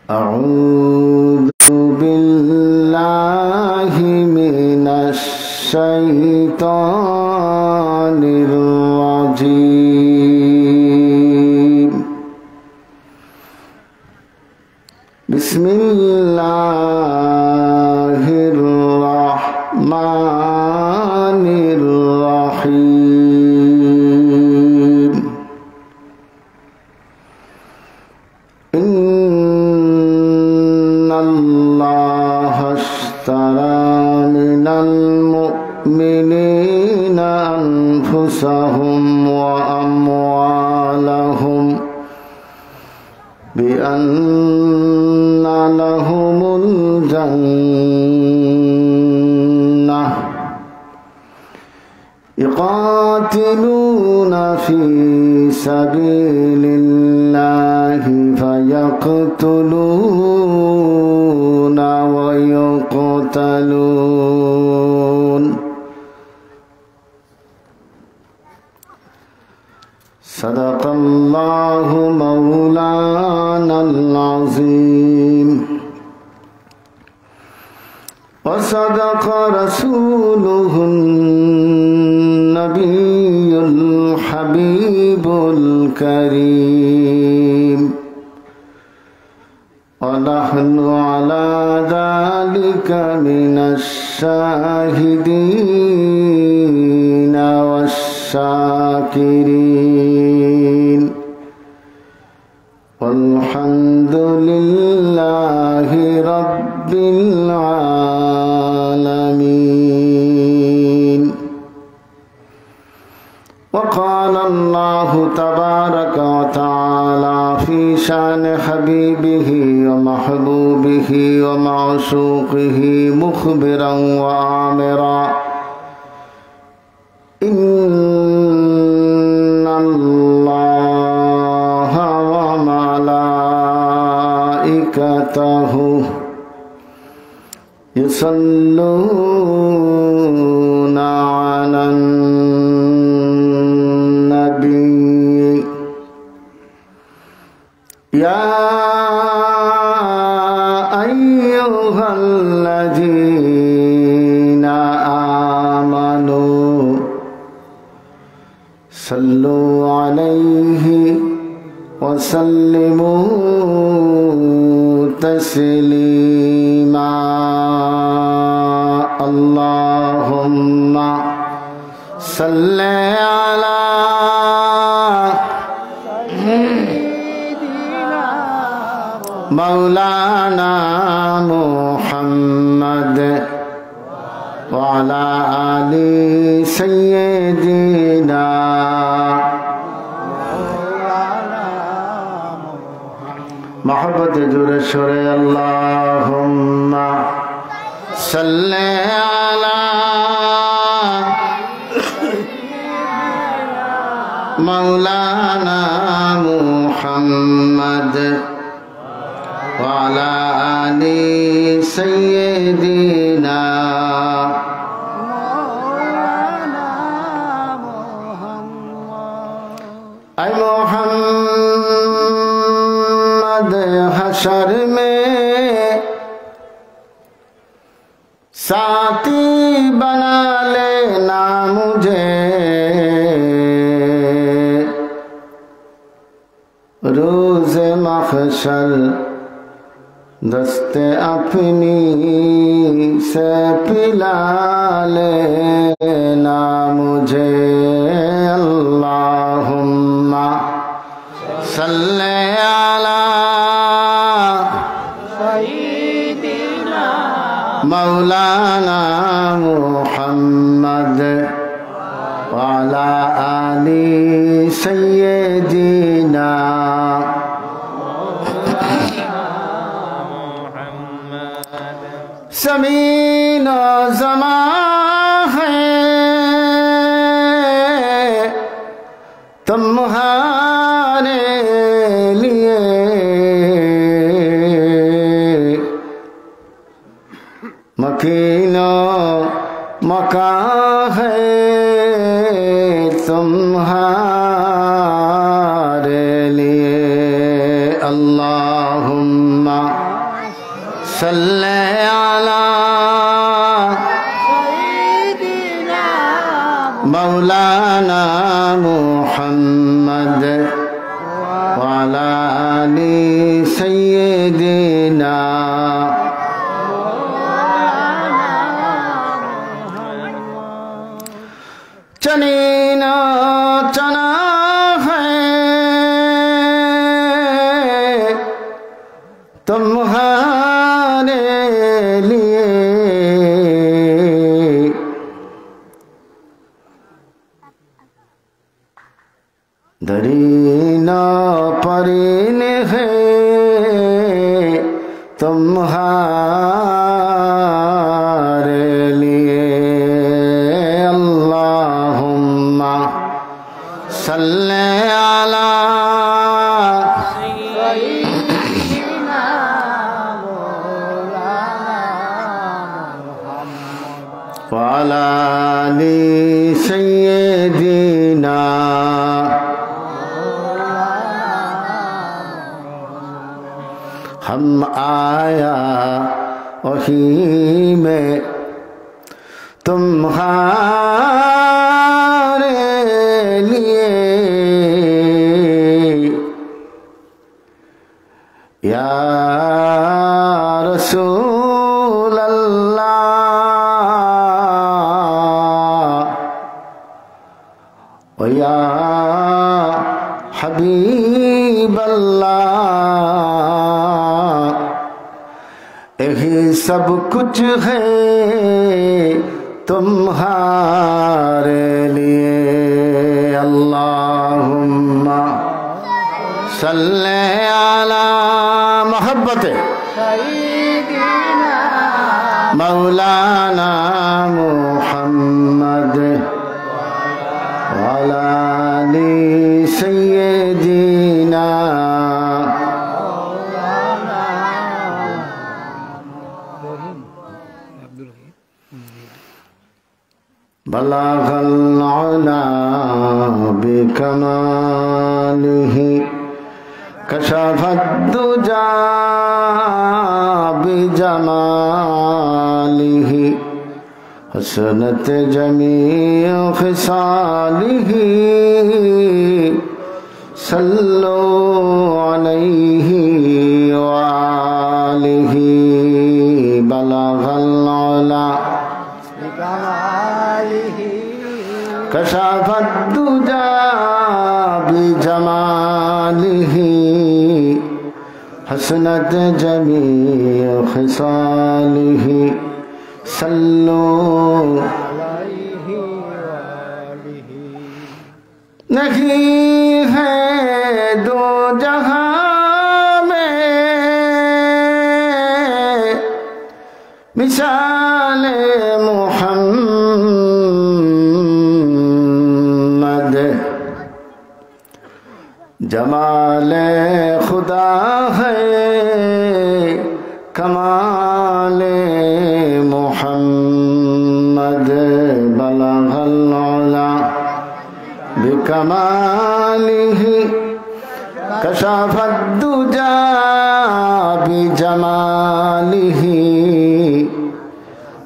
أعوذ بالله من الشيطان الرجيم بسم الله الرحمن الرحيم إن الله اشترى من المؤمنين أنفسهم وأموالهم بأن لهم الجنة يقاتلون في سبيل الله فيقتلون ويقتلون صدق الله مولانا العظيم وصدق رسوله النبي الحبيب الكريم ونحن على ذلك من الشاهدين والشاكرين والحمد لله رب العالمين. وقال الله تبارك وتعالى في شان حبيبه ومحبوبه ومعشوقه مخبرا وآمرا إن الله وملائكته يصلون على النبي يا أيها الذين آمنوا صلوا عليه وسلموا تسليما اللهم صل على مولانا محمد وعلى آل سيدنا محبت جور شرے اللهم صل على مولانا محمد وعلى آل سيدنا اے محمد حشر میں ساتھی بنا لینا مجھے روز محشر دست اپنی سے پلا لینا مجھے اللہم صل علی سیدنا مولانا محمد وعلی آل سیدنا زمین و زمان ہے تمہارے لیے مکین و مکان ہے تمہارے لیے اللہم सल्ले अला मौलाना मुहम्मद वाला आली सय्यिदिना चने ना चना है तुम्हारे लिए दरीना परिन है तुम्हारे लिए अल्लाहुम्मा सल्ले अला सय्यिदिना व अला आलि सय्यिदिना हम आया वही में तुम्हारे लिए या रसूल अल्लाह व या हबीब अल्लाह यही सब कुछ है तुम्हारे लिए अल्लाहुम्मा सल्ले अला मोहब्बत सय्यिदिना मौलाना मुहम्मद वाला आलि सय्यिदिना बलागल उला बिकमालिही कशफद दुजा बिजमालिही हसनत जमीअ खिसालिही सल्लो अलैहि व आलिही बलागल उला कशफद दुजा बिजमालिही हसनत जमीअ खिसालिही सल्लो अलैहि वालिही नहीं है दो जहां में मिसाल मुहम्मद जमाल खुदा है कमाल मुहम्मद बलगल उला बिकमालिही कशफद दुजा बिजमालिही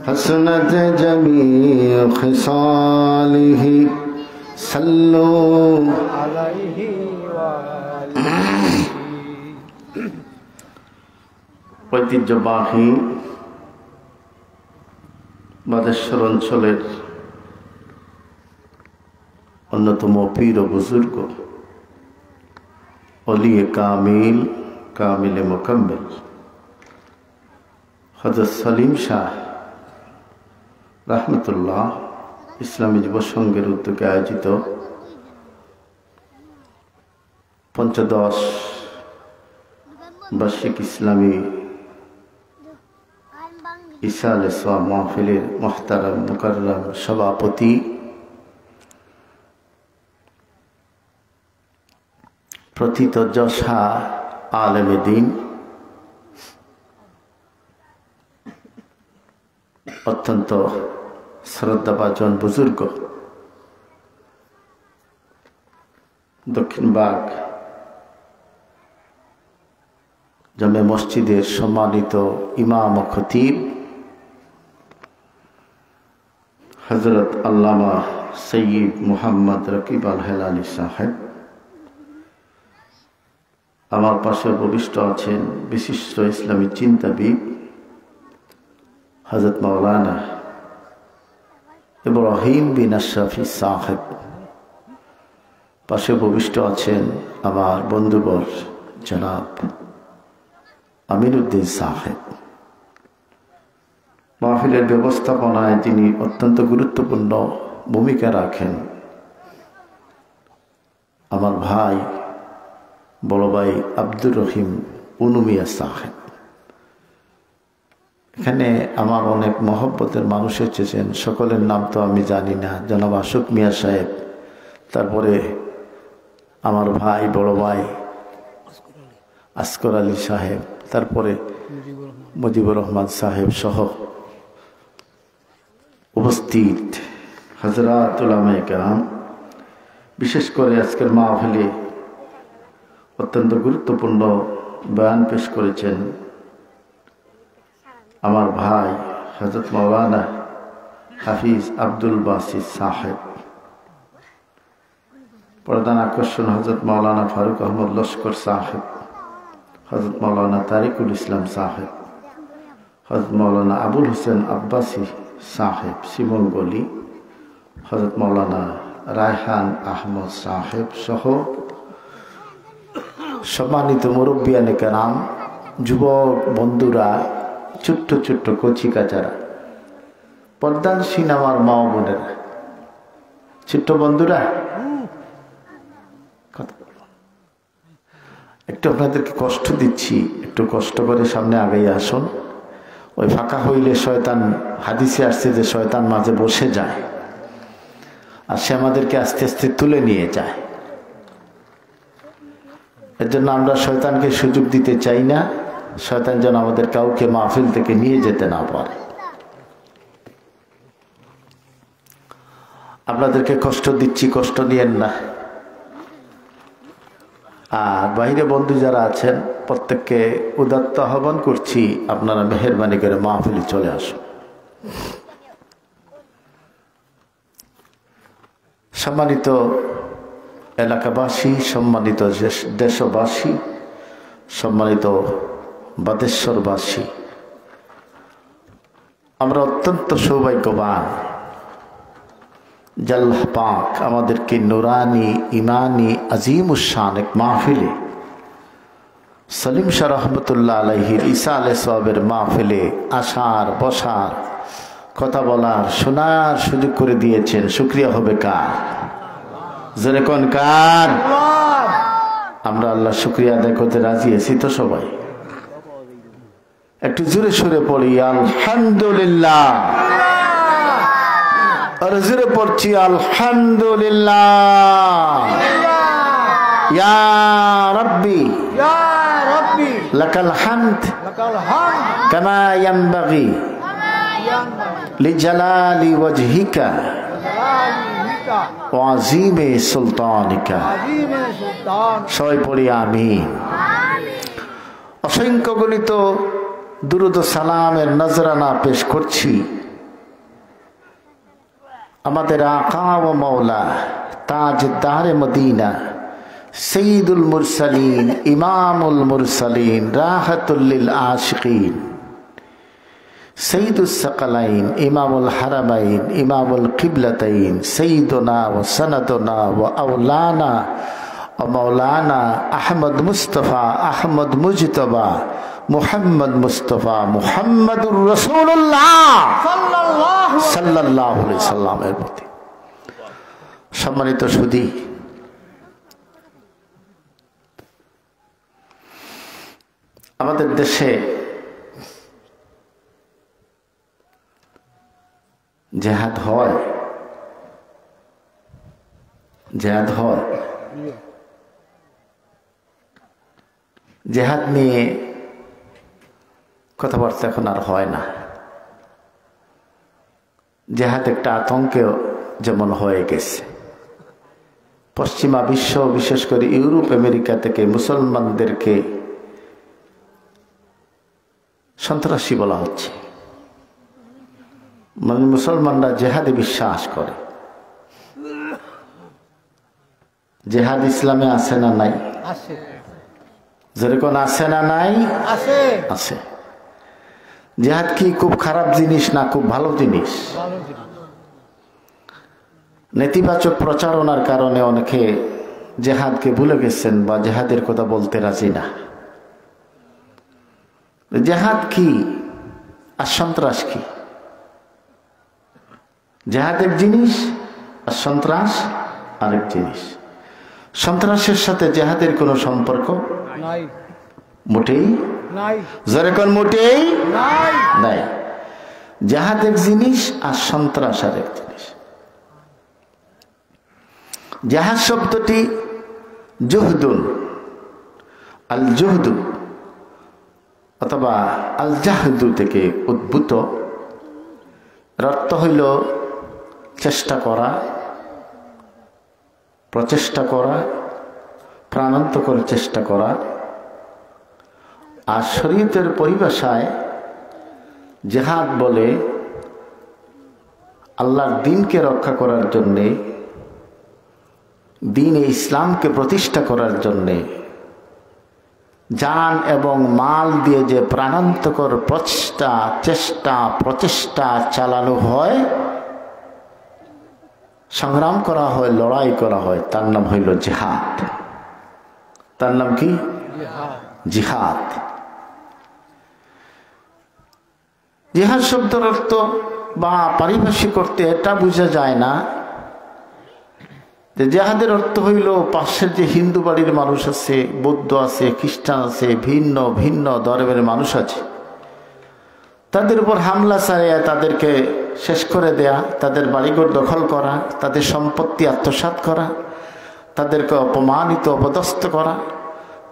हसनत जमीअ खिसालिही सल्लो अलैहि ঐতিহ্যবাহী বাদেশ্বর অঞ্চলের অন্যতম পীর ও বুজুর্গ ওলিয়ে কামিল কামিলে মুকাম্মেল হযরত সলিম শাহ রাহমাতুল্লাহ ইসলামী যুব সংঘের উদ্যোগে আয়োজিত পঞ্চদশ বার্ষিক ইসলামী ইসালে সোয়া মাহফিলের মুহতারাম মুকাররম সভাপতি প্রথিত যশা আলেমে দ্বীন অত্যন্ত শ্রদ্ধাভাজন বুজুর্গ দক্ষিণবাগ জামে মসজিদের সম্মানিত ইমাম ও খতিব হযরত আল্লামা সৈয়দ মুহাম্মদ রকিব আল হেলালি সাহেব, আমার পাশে উপবিষ্ট আছেন বিশিষ্ট ইসলামী চিন্তাবিদ হযরত মাওলানা ইব্রাহিম বিন আশরাফি সাহেব, পাশে উপবিষ্ট আছেন আমার বন্ধুবর জনাব আমিরউদ্দিন সাহেব। মাহফিলের ব্যবস্থাপনায় তিনি অত্যন্ত গুরুত্বপূর্ণ ভূমিকা রাখেন আমার ভাই বড় ভাই আব্দুর রহিম উনুমিয়া সাহেব। এখানে আমার অনেক মহব্বতের মানুষ এসেছেন, সকলের নাম তো আমি জানি না। জনাব আশুক মিয়া সাহেব, তারপরে আমার ভাই বড় ভাই আসগর আলী সাহেব, তারপরে মুজিবুর রহমান সাহেব সহ উপস্থিত হযরত উলামায়ে কেরাম, বিশেষ করে আজকের মাহফিলে অত্যন্ত গুরুত্বপূর্ণ বয়ান পেশ করেছেন আমার ভাই হযরত মাওলানা হাফিজ আব্দুল বাসিত সাহেব। প্রধান আকর্ষণ হযরত মাওলানা ফারুক আহমদ লস্কর সাহেব, হযরত মাওলানা তারিকুল ইসলাম সাহেব, হযরত মাওলানা আবুল হোসেন আব্বাসী সাহেব শিমুল গলি, হযরত মাওলানা রায়হান আহমদ সাহেব সহ সম্মানিত মুরব্বিয়ানে কেরাম, যুবক বন্ধুরা, ছোট্ট ছোট্ট কচি কাচারা, পর্দানসীন আমার মা বোনেরা, ছোট্ট বন্ধুরা, একটু আপনাদেরকে কষ্ট দিচ্ছি, একটু কষ্ট করে সামনে আগাই আসুন। ওই ফাঁকা হইলে শয়তান, হাদিসে আসছে যে শয়তান মাঝে বসে যায় আর সে আমাদেরকে আস্তে আস্তে তুলে নিয়ে যায়। এর জন্য আমরা শয়তানকে সুযোগ দিতে চাই না, শয়তান যেন আমাদের কাউকে মাহফিল থেকে নিয়ে যেতে না পারে। আপনাদেরকে কষ্ট দিচ্ছি, কষ্ট নিয়েন না। আর বাইরে বন্ধু যারা আছেন প্রত্যেককে উদাত্ত আহ্বান করছি, আপনারা মেহেরবানি করে মাহফিলে চলে আসুন। সম্মানিত এলাকাবাসী, সম্মানিত দেশবাসী, সম্মানিত বাদেশ্বরবাসী, আমরা অত্যন্ত সৌভাগ্যবান যে আল্লাহ পাক আমাদেরকে নুরানি ইমানি আজিমুশান এক মাহফিলে, সলিম শাহ রহমতুল্লাহ আলাইহির ঈসা আলাইহিস সালামের মাহফিলে আসার, বসার, কথা বলার, শোনার সুযোগ করে দিয়েছেন। শুকরিয়া হবে কার? জোরে কোন কার? আমরা আল্লাহ শুকরিয়া আদায় করতে রাজি আছি তো সবাই? একটু জোরে সরে পড়ি আলহামদুলিল্লাহ, আর জোরে পড়ছি আলহামদুলিল্লাহ। ইয়া রাব্বি লাকাল হামদ কামা ইয়ানবাগি লিজালালি ওয়াজহিকা ওয়া আযীমি সুলতানিকা। সবাই পড়ি আমিন। অসংখ্য গণিত দুরূদ ও সালামের নজরানা পেশ করছি আমাদের আকা ও মওলা তাজদারে মদিনা সৈয়দুল মুরসালিন ইমামুল মুরসালিন রাহাতুল লিল আশিকিন সৈয়দুস সাকালাইন ইমামুল হারামাইন ইমামুল কিবলাতাইন সৈয়দুনা ওয়া সনদুনা ওয়া আওলানা ও মওলানা আহমদ মুস্তফা আহমদ মুজতবা মুহাম্মদ মুস্তফা মুহাম্মাদুর রাসূলুল্লাহ সাল্লাল্লাহু আলাইহি সাল্লামের প্রতি। সম্মানিত সুধী, আমাদের দেশে জেহাদ হয়, জেহাদ নিয়ে কথাবার্তা এখন আর হয় না। জেহাদ একটা আতঙ্কেও যেমন হয়ে গেছে। পশ্চিমা বিশ্ব, বিশেষ করে ইউরোপ আমেরিকা থেকে মুসলমানদেরকে সন্ত্রাসী বলা হচ্ছে। মানে মুসলমানরা জেহাদে বিশ্বাস করে। জেহাদ ইসলামে আছে না নাই? আছে। যেরকম আছে না নাই? আছে। আছে। জেহাদ কি খুব খারাপ জিনিস না খুব ভালো জিনিস? ভালো জিনিস। নেতিবাচক প্রচারণার কারণে অনেকে জেহাদকে ভুলে গেছেন বা জেহাদের কথা বলতে রাজি না। জেহাদ কি আর সন্ত্রাস কি? জেহাদ এক জিনিস আর সন্ত্রাস আরেক জিনিস। সন্ত্রাসের সাথে জেহাদের কোনো সম্পর্ক নাই, মোটেই নাই, যেরকম মোটেই নাই, নাই। জেহাদ এক জিনিস আর সন্ত্রাস আরেক জিনিস। জেহাদ শব্দটি জুহদুন, আল জুহদু অথবা আল জাহদু থেকে উদ্ভূত। এর অর্থ হইল চেষ্টা করা, প্রচেষ্টা করা, প্রাণান্ত করে চেষ্টা করা। আর শরীয়তের পরিভাষায় জেহাদ বলে আল্লাহর দ্বীনকে রক্ষা করার জন্যে, দ্বীনে ইসলামকে প্রতিষ্ঠা করার জন্যে জান এবং মাল দিয়ে যে প্রাণান্তকর প্রচেষ্টা চালানো হয়, সংগ্রাম করা হয়, লড়াই করা হয়, তার নাম হইল জিহাদ। তার নাম কি? জিহাদ। জিহাদ শব্দের অর্থ বা পারিভাষিক অর্থে এটা বোঝা যায় না যে জিহাদের অর্থ হইল পাশের যে হিন্দু বাড়ির মানুষ আছে, বৌদ্ধ আছে, খ্রিস্টান আছে, ভিন্ন ভিন্ন ধর্মের মানুষ আছে, তাদের উপর হামলা চালিয়ে তাদেরকে শেষ করে দেয়া, তাদের বাড়িঘর দখল করা, তাদের সম্পত্তি আত্মসাৎ করা, তাদেরকে অপমানিত অপদস্থ করা,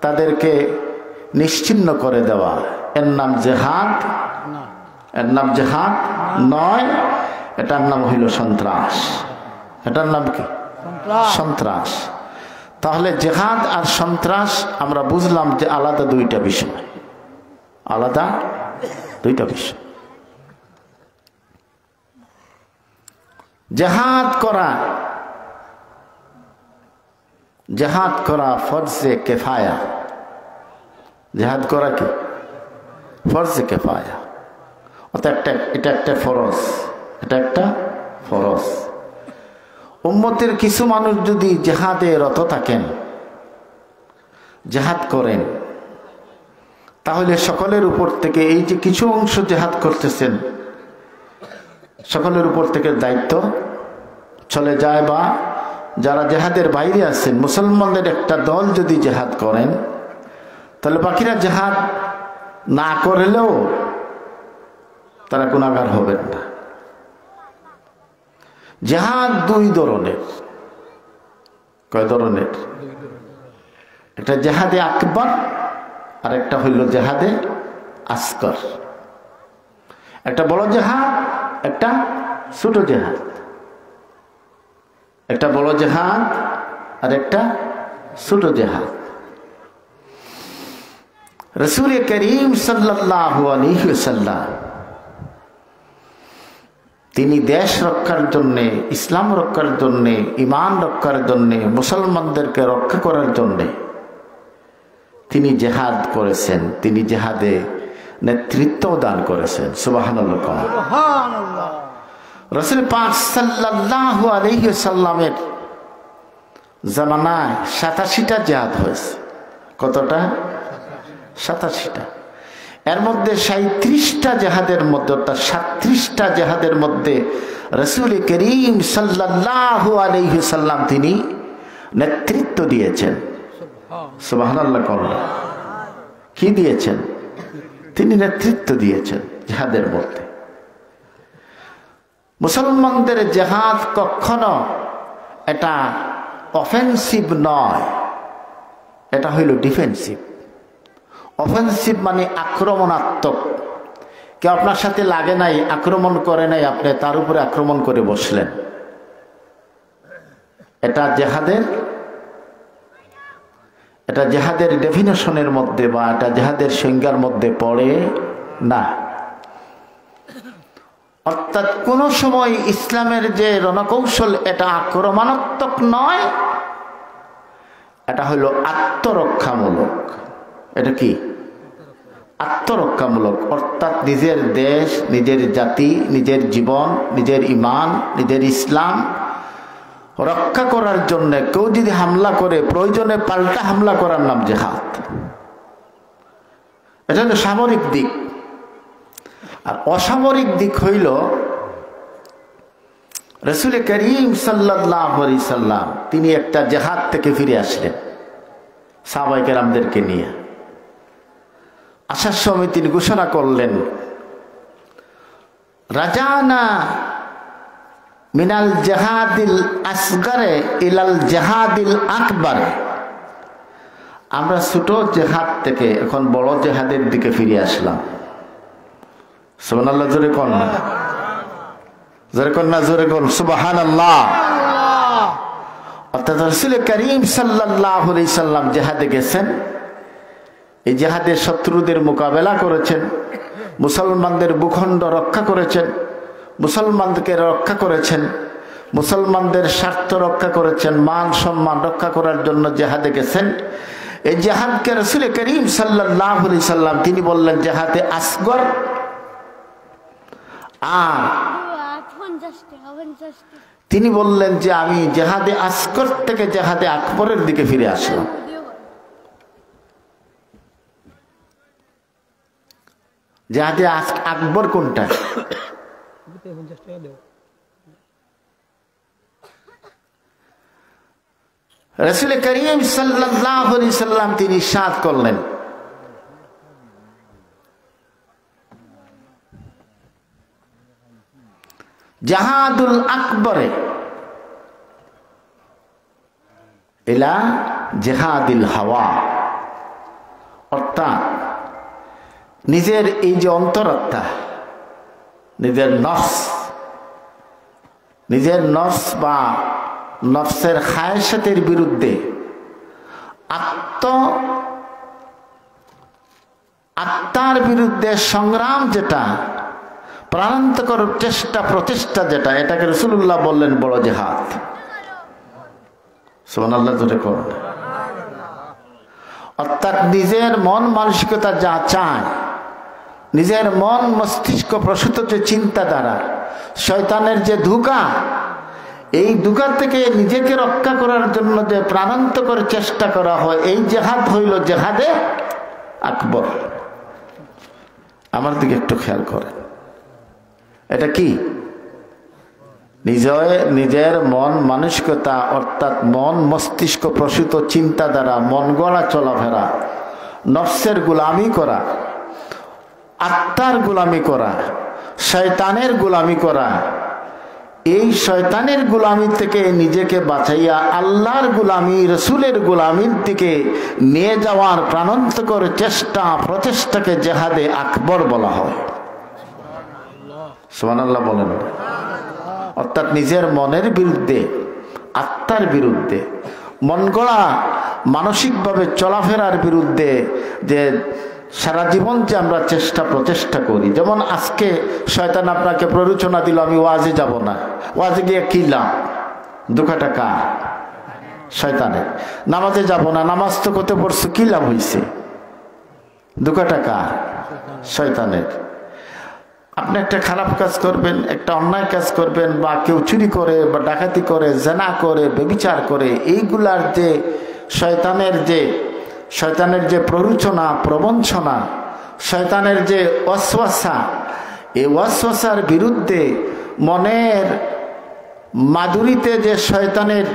তাদেরকে নিশ্চিহ্ন করে দেওয়া, এর নাম জেহাদ। এর নাম জেহাদ নয়, এটার নাম হইল সন্ত্রাস। এটার নাম কি? সন্ত্রাস। তাহলে জেহাদ আর সন্ত্রাস আমরা বুঝলাম যে আলাদা দুইটা বিষয়, আলাদা দুইটা বিষয়। জেহাদ করা ফরজে কিফায়া। জেহাদ করা কি? ফরজে কিফায়া। এটা একটা ফরজ, এটা একটা ফরজ। উম্মতের কিছু মানুষ যদি জেহাদে রত থাকেন, জেহাদ করেন, তাহলে সকলের উপর থেকে এই যে কিছু অংশ জেহাদ করতেছেন, সকলের উপর থেকে দায়িত্ব চলে যায়। বা যারা জেহাদের বাইরে আছেন, মুসলমানদের একটা দল যদি জেহাদ করেন, তাহলে বাকিরা জেহাদ না করলেও তারা গুনাহগার হবেন না। জেহাদ দুই ধরনের। কয় ধরনের? একটা জেহাদে আকবর আর একটা হইল জেহাদে আসগর। একটা বড় জেহাদ, একটা ছোট জেহাদ। একটা বড় জেহাদ আর একটা ছোট জেহাদ। রাসূল করিম সাল্লাল্লাহু আলাইহি ওয়াসাল্লাম তিনি দেশ রক্ষার জন্যে, ইসলাম রক্ষার জন্যে, ঈমান রক্ষার জন্যে, মুসলমানদেরকে রক্ষা করার জন্যে তিনি জেহাদ করেছেন। তিনি জেহাদে নেতৃত্ব দান করেছেন। সুবহানাল্লাহ। সুবহানাল্লাহ। রাসূল পাক সাল্লাল্লাহু আলাইহি ওয়াসাল্লামের জামানায় ৮৭টা জেহাদ হয়েছে। কতটা? ৮৭টা। এর মধ্যে ৩৭টা জেহাদের মধ্যে, অর্থাৎ ৩৭টা জেহাদের মধ্যে রাসূল করিম সাল্লাল্লাহু আলাইহি ওয়াসাল্লাম তিনি নেতৃত্ব দিয়েছেন। সুবহানাল্লাহ। কি দিয়েছেন? তিনি নেতৃত্ব দিয়েছেন জেহাদের মধ্যে। মুসলমানদের জেহাদ কখনো এটা অফেন্সিভ নয়, এটা হইল ডিফেন্সিভ। অফেন্সিভ মানে আক্রমণাত্মক। কেউ আপনার সাথে লাগে নাই, আক্রমণ করে নাই, আপনি তার উপরে আক্রমণ করে বসলেন, এটা জেহাদের ডেফিনেশনের মধ্যে বা এটা জেহাদের সংজ্ঞার মধ্যে পড়ে না। অর্থাৎ কোন সময় ইসলামের যে রণকৌশল এটা আক্রমণাত্মক নয়, এটা হলো আত্মরক্ষামূলক। এটা কি? আত্মরক্ষামূলক। অর্থাৎ নিজের দেশ, নিজের জাতি, নিজের জীবন, নিজের ঈমান, নিজের ইসলাম রক্ষা করার জন্য কেউ যদি হামলা করে, প্রয়োজনে পাল্টা হামলা করার নাম জিহাদ। এটা হলো সামরিক দিক। আর অসামরিক দিক হইল রাসূল করিম সাল্লাল্লাহু আলাইহি সাল্লাম তিনি একটা জিহাদ থেকে ফিরে আসলেন সাহাবায়ে কেরামদেরকে নিয়ে। আসার সময় তিনি ঘোষণা করলেন, রাজানা মিনাল জিহাদিল আসগারে ইলাল জিহাদিল আকবারে। আমরা ছোট জিহাদ থেকে এখন বড় জিহাদের দিকে ফিরে আসলাম। সুবহানাল্লাহ, জোরে কোন না, জোরে কোন না, জোরে কোন সুবহানাল্লাহ। অর্থাৎ রাসূল করিম সাল্লাল্লাহু আলাইহি সাল্লাম জিহাদে গেছেন, এই জিহাদে শত্রুদের মোকাবেলা করেছেন, মুসলমানদের ভূখণ্ড রক্ষা করেছেন, মুসলমানদেরকে রক্ষা করেছেন, মুসলমানদের স্বার্থ রক্ষা করেছেন, মান সম্মান রক্ষা করার জন্য জিহাদে গেছেন। এই জিহাদকে রাসূল করিম সাল্লাল্লাহু আলাইহি সাল্লাম তিনি বললেন জিহাদে আসগর। আর তিনি বললেন যে আমি জিহাদে আসগর থেকে জিহাদে আকবরের দিকে ফিরে আসলাম। জিহাদে আকবর কোনটা? রাসূল করিম সাল্লাল্লাহু আলাইহি সাল্লাম তিনি ইরশাদ করলেন, জিহাদুল আকবরে ইলা জিহাদিল হাওয়া। অর্থাৎ নিজের এই যে অন্তরাত্মা, নিজের নফস বা নফসের খায়সাতের বিরুদ্ধে আত্মার বিরুদ্ধে সংগ্রাম, যেটা প্রাণান্তকর চেষ্টা প্রচেষ্টা, যেটা এটাকে রাসূলুল্লাহ বললেন বড় জিহাদ। সুবহানাল্লাহ, জোরে কোন। অর্থাৎ নিজের মন মানসিকতা যা চায়, নিজের মন মস্তিষ্ক প্রসূত যে চিন্তাধারা, শয়তানের যে ধোঁকা, এই ধোঁকা থেকে নিজেকে রক্ষা করার জন্য যে প্রাণান্তকর চেষ্টা করা হয়, এই জিহাদ হইল জিহাদে আকবর। আমার দিকে একটু খেয়াল করেন, এটা কি? নিজের মন মানসিকতা, অর্থাৎ মন মস্তিষ্ক প্রসূত চিন্তাধারা, মন গড়া চলাফেরা, নফসের গোলামি করা, আত্মার গোলামি করা, শয়তানের গোলামি করা। এই শয়তানের গোলামি থেকে নিজেকে বাঁচাইয়া আল্লাহর গোলামি, রসুলের গোলামির দিকে নিয়ে যাওয়ার প্রাণান্তকর চেষ্টা প্রচেষ্টাকে জিহাদে আকবর বলা হয়। সুবহানাল্লাহ বলেন। অর্থাৎ নিজের মনের বিরুদ্ধে, আত্মার বিরুদ্ধে, মন গড়া মানসিকভাবে চলাফেরার বিরুদ্ধে যে সারা জীবন যে আমরা চেষ্টা প্রচেষ্টা করি। যেমন আজকে শয়তান আপনাকে প্ররোচনা দিল, আমি ওয়াজে যাব না, ওয়াজে গিয়ে কি লাভ? দুঃখটা কার? শয়তানের। নামাজে যাব না, নামাজ তো করতে পড়ছো, কি লাভ হয়েছে? দুঃখটা কার? শয়তানের। আপনি একটা খারাপ কাজ করবেন, একটা অন্যায় কাজ করবেন, বা কেউ চুরি করে বা ডাকাতি করে, জেনা করে, ব্যভিচার করে, এইগুলার যে শয়তানের যে প্ররোচনা, প্রবঞ্চনা, শয়তানের যে ওয়াসওয়াসা, এই ওয়াসওয়াসার বিরুদ্ধে মনের মাধুরীতে যে শয়তানের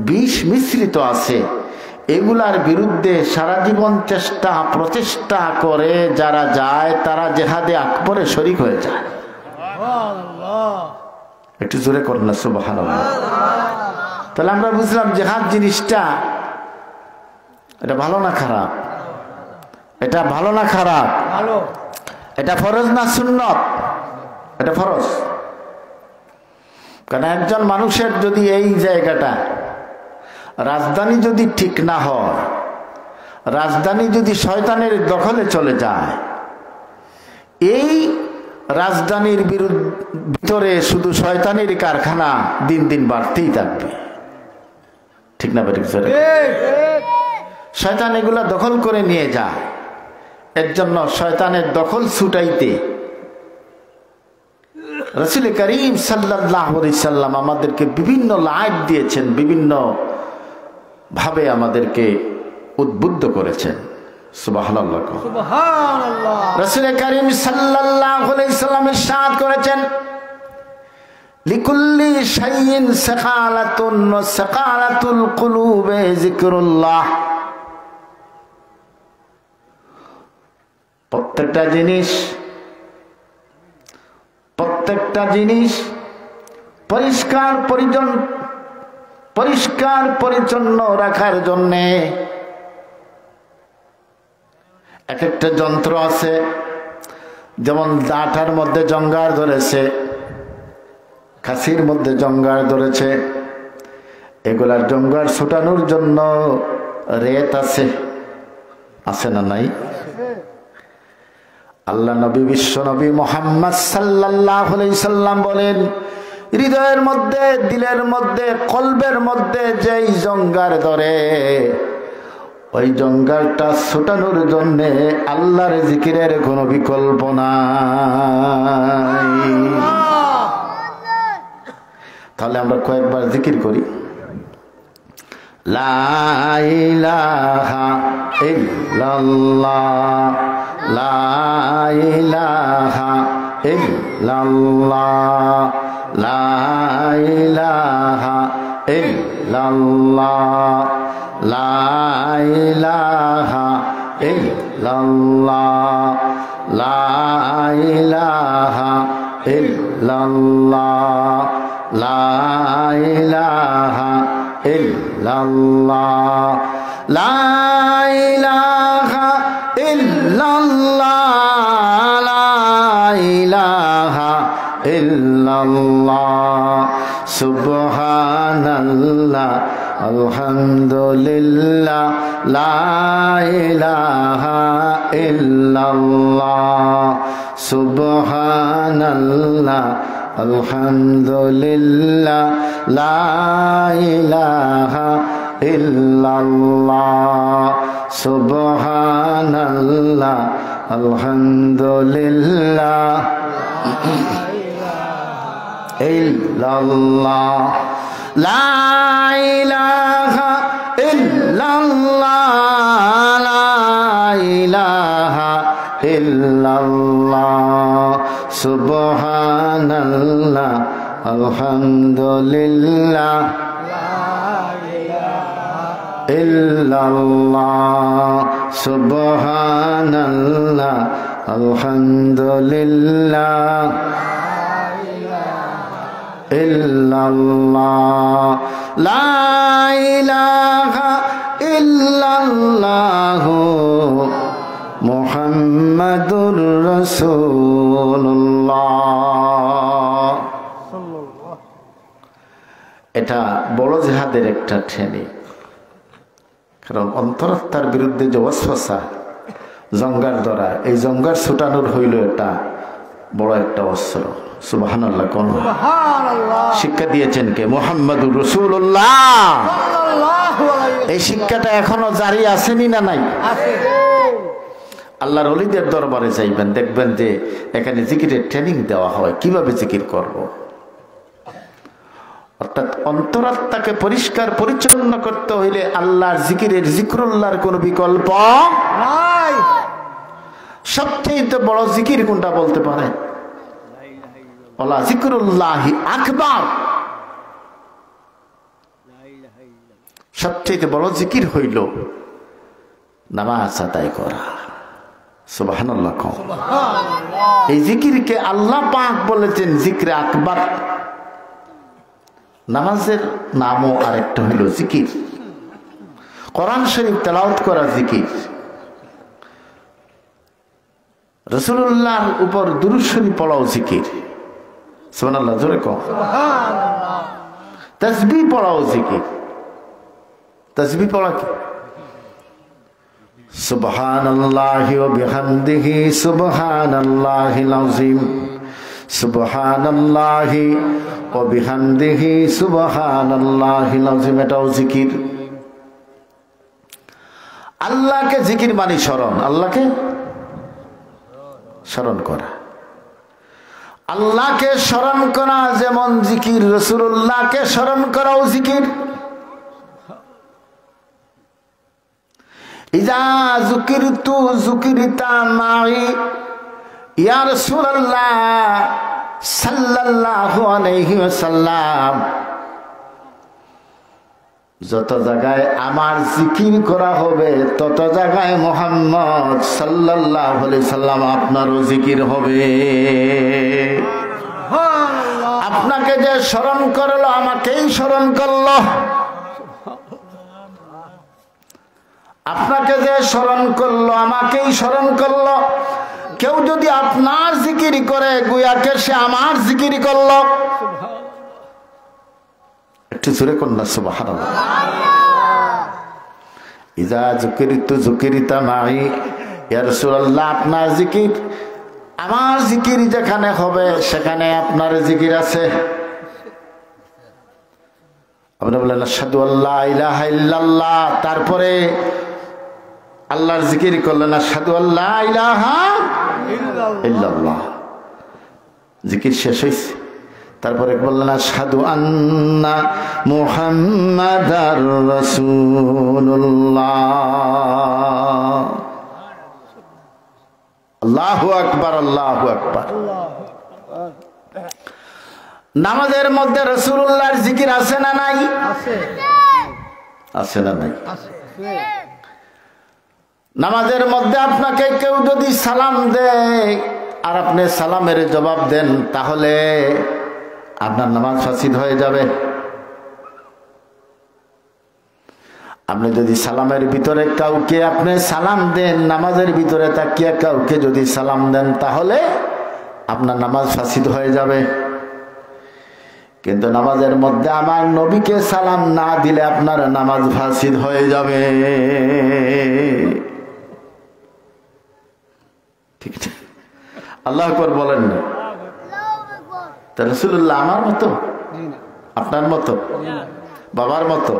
বিষ মিশ্রিত আছে, এগুলার বিরুদ্ধে সারা জীবন চেষ্টা প্রচেষ্টা করে যারা যায়, তারা জিহাদে আকবরে শরীক হয়ে যায়। একটু জোরে করেন না সুবহানাল্লাহ। তাহলে আমরা বুঝলাম জিহাদ জিনিসটা এটা ভালো না খারাপ? এটা ভালো না খারাপ? ভালো। এটা ফরজ না সুন্নত? এটা ফরজ। কারণ একজন মানুষের যদি এই জায়গাটা, রাজধানী যদি ঠিক না হয়, রাজধানী যদি শয়তানের দখলে চলে যায়, রাজধানীর ভিতরে শুধু শয়তানের কারখানা দিন দিন বাড়তেই থাকবে, ঠিক না বেঠিক? শয়তান এগুলা দখল করে নিয়ে যায়। এর জন্য শয়তানের দখল ছুটাইতে রাসূল করিম সাল্লাল্লাহু আলাইহি সাল্লাম আমাদেরকে বিভিন্ন লাইট দিয়েছেন, বিভিন্ন ভাবে আমাদেরকে উদ্বুদ্ধ করেছেন। সুবহানাল্লাহ, সুবহানাল্লাহ। রাসূল করিম সাল্লাল্লাহু আলাইহি সাল্লাম ইরশাদ করেছেন, লিকুল্লি শাইইন সাকালাতুন ওয়া সাকালাতুল কুলুবে যিকরুল্লাহ। প্রত্যেকটা জিনিস পরিষ্কার পরিচ্ছন্ন রাখার জন্যে এক একটা যন্ত্র আছে। যেমন দাঁটার মধ্যে জঙ্গার ধরেছে, খাসির মধ্যে জঙ্গার ধরেছে, এগুলার জঙ্গার ছুটানোর জন্য রেত আছে না নাই? আল্লাহ নবী, বিশ্ব নবী মুহাম্মদ সাল্লাল্লাহু আলাইহি সাল্লাম বলেন, হৃদয়ের মধ্যে, দিলের মধ্যে, কলবের মধ্যে যেই জঙ্গার ধরে, ওই জঙ্গারটা ছুটানোর জন্য আল্লাহর জিকিরের কোনো বিকল্প নাই। তাহলে আমরা কয়েকবার জিকির করি, লা ইলাহা ইল্লাল্লাহ, লা ইলাহা ইল্লাল্লাহ, লা ইলাহা ইল্লাল্লাহ, লা ইলাহা ইল্লাল্লাহ, লা ইলাহা ইল্লাল্লাহ, লা ইলাহা ইল্লাল্লাহ, লা ইলাহা ইল্লাল্লাহ, লা ইলাহা ইল্লাল্লাহ, সুবহানাল্লাহ, আলহামদুলিল্লাহ, লা ইলাহা ইল্লাল্লাহ, সুবহানাল্লাহ, আলহামদুলিল্লাহ, লা ইলাহা ইল্লাল্লাহ, সুবহানাল্লাহ, আলহামদুলিল্লাহ, ইল্লাল্লাহ, লা ইলাহা ইল্লাল্লাহ, লা ইলাহা ইল্লাল্লাহ, সুবহানাল্লাহ, আলহামদুলিল্লাহ, ইল্লাল্লাহ, সুবহানাল্লাহ, আলহামদুলিল্লাহ, ইল্লাল্লাহ, লা ইলাহা ইল্লাল্লাহ, মুহাম্মাদুর রাসূলুল্লাহ। এটা বড় জিহাদের একটা ট্রেনিং। কারণ অন্তরাত্মার বিরুদ্ধে যে ওয়াসওয়াসা, জঙ্গার দ্বারা, এই জঙ্গার ছুটানোর হইল এটা বড় একটা অস্ত্র। সুবহানাল্লাহ। কোন শিক্ষা দিয়েছেন কে? মুহাম্মাদুর রাসূলুল্লাহ। এই শিক্ষাটা এখনো জারি আসেনি না নাই? আল্লাহর ওলিদের দরবারে যাইবেন, দেখবেন যে এখানে জিকিরের ট্রেনিং দেওয়া হয়, কিভাবে জিকির করব। অর্থাৎ অন্তরাত্মাকে পরিষ্কার পরিচ্ছন্ন করতে হইলে আল্লাহর জিকিরের, জিকরুল্লাহর কোনো বিকল্প নাই। সবচেয়ে বড় জিকির কোনটা বলতে পারেন? ওলা জিকরুল্লাহি আকবার। সবচেয়ে বড় জিকির হইল নামাজ আদায় করা। সুবহানাল্লাহ। এই জিকিরকে আল্লাহ পাক বলেছেন জিকরে আকবার। নামাজের নামও আরেকটা হইল জিকির। কোরআন শরীফ তেলাওয়াত করা জিকির। রাসূলুল্লাহর উপর দুরূদ শরীফ পড়াও জিকির। সুবহানাল্লাহ। জোরে কও সুবহানাল্লাহ। তাসবিহ পড়াও জিকির। তাসবিহ পড়া কি? সুবহানাল্লাহি ওয়া বিহামদিহি সুবহানাল্লাহিল আযীম সুবহানাল্লাহি ওয়া বিহামদিহি সুবহানাল্লাহিল আযীম। এটাও জিকির। আল্লাহকে জিকির মানে স্মরণ, আল্লাহকে স্মরণ করা। আল্লাহকে স্মরণ করা যেমন জিকির, রাসূলুল্লাহকে স্মরণ করাও জিকির। ইজা যুকিরতু যুকিরতা মাই ইয়া রাসূলুল্লাহ সাল্লাল্লাহু আলাইহি ওয়াসাল্লাম। যত জায়গায় আমার জিকির করা হবে তত জায়গায় মুহাম্মদ সাল্লাল্লাহু আলাইহি সাল্লাম আপনারও জিকির হবে। আপনাকে যে স্মরণ করলো আমাকেই স্মরণ করলো, আপনাকে যে স্মরণ করলো আমাকেই স্মরণ করলো। কেউ যদি আপনার জিকির করে গুয়াকে সে আমার জিকির করলো। একটু জোরে কন্যা সুবহানাল্লাহ। ইজা যুকিরিতু যুকিরিতা মাই ইয়া রাসূলুল্লাহ, আপনার জিকির আমার জিকির যেখানে হবে সেখানে আপনার জিকির আছে। আপনি বলেন আশহাদু আল্লা ইলাহা ইল্লাল্লাহ, তারপরে আল্লাহর জিকির করলেন আশহাদু আল্লা ইলাহা ইল্লাল্লাহ, জিকির শেষ হয়েছে। তারপরে বললেন আশহাদু আন্না মুহাম্মাদার রাসূলুল্লাহ। আল্লাহু আকবার, আল্লাহু আকবার। নামাজের মধ্যে রাসূলুল্লাহর জিকির আছে না নাই? আছে না নাই? নামাজের মধ্যে আপনাকে কেউ যদি সালাম দেয় আর আপনি সালামের জবাব দেন তাহলে আপনার নামাজ ফাসিদ হয়ে যাবে। আপনি যদি সালামের ভিতরে কাউকে আপনি সালাম দেন, নামাজের ভিতরে তাকিয়ে কাউকে যদি সালাম দেন তাহলে আপনার নামাজ ফাসিদ হয়ে যাবে। কিন্তু নামাজের মধ্যে আমার নবীকে সালাম না দিলে আপনার নামাজ ফাসিদ হয়ে যাবে। ঠিক আছে, আল্লাহু আকবার বলেন না। তা রাসূলুল্লাহ আমার মতো, আপনার মতো, বাবার মতো,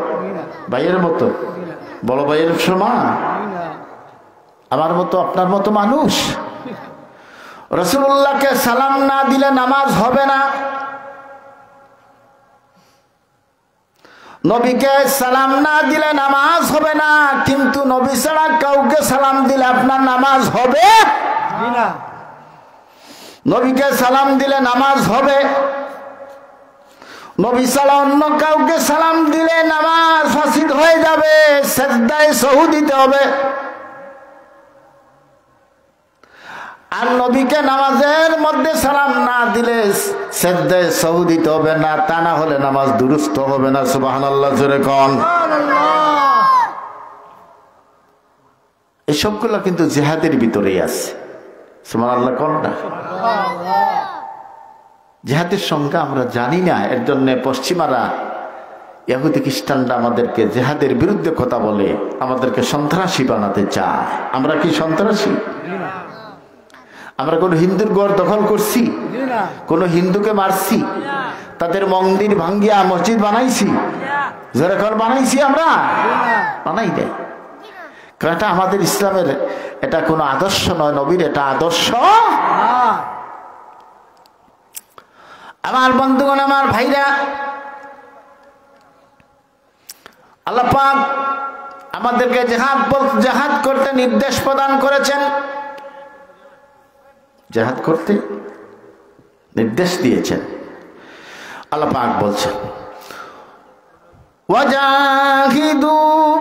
ভাইয়ের মতো, বড় ভাইয়ের সমান, আমার মতো আপনার মতো মানুষ। রাসূলুল্লাহকে সালাম না দিলে নামাজ হবে না। নবীকে সালাম না দিলে নামাজ হবে না, কিন্তু নবী ছাড়া কাউকে সালাম দিলে আপনার নামাজ হবে না। নবীকে সালাম দিলে নামাজ হবে, নবী ছাড়া অন্য কাউকে সালাম দিলে নামাজ ফাসিদ হয়ে যাবে, সিজদায়ে সহু দিতে হবে। আর নবীকে নামাজের মধ্যে সালাম না দিলে সিজদায়ে সহু দিতে হবে না, তা না হলে নামাজ দুরুস্ত হবে না। সুবহানাল্লাহ জোরে কোন। এই সবগুলো কিন্তু জিহাদের ভিতরেই আছে। সুবহানাল্লাহ কোন না? জিহাদের সংজ্ঞা আমরা জানি না, এর জন্য পশ্চিমারা ইহুদি খ্রিস্টানরা আমাদেরকে জিহাদের বিরুদ্ধে কথা বলে, আমাদেরকে সন্ত্রাসী বানাতে চায়। আমরা কি সন্ত্রাসী? আমরা কোন হিন্দুর ঘর দখল করছি? কোন হিন্দুকে মারছি? তাদের মন্দির ভাঙ্গিয়া মসজিদ বানাইছি? যেরকম বানাইছি আমরা? বানাই দেয়। কারণ এটা আমাদের ইসলামের এটা কোনো আদর্শ নয়, নবীর এটা আদর্শ। আমার বন্ধুগণ, আমার ভাইরা, আল্লাহ পাক আমাদেরকে জিহাদ করতে নির্দেশ প্রদান করেছেন, জিহাদ করতে নির্দেশ দিয়েছেন। আল্লাহ পাক বলছেন ওয়াজাহিদু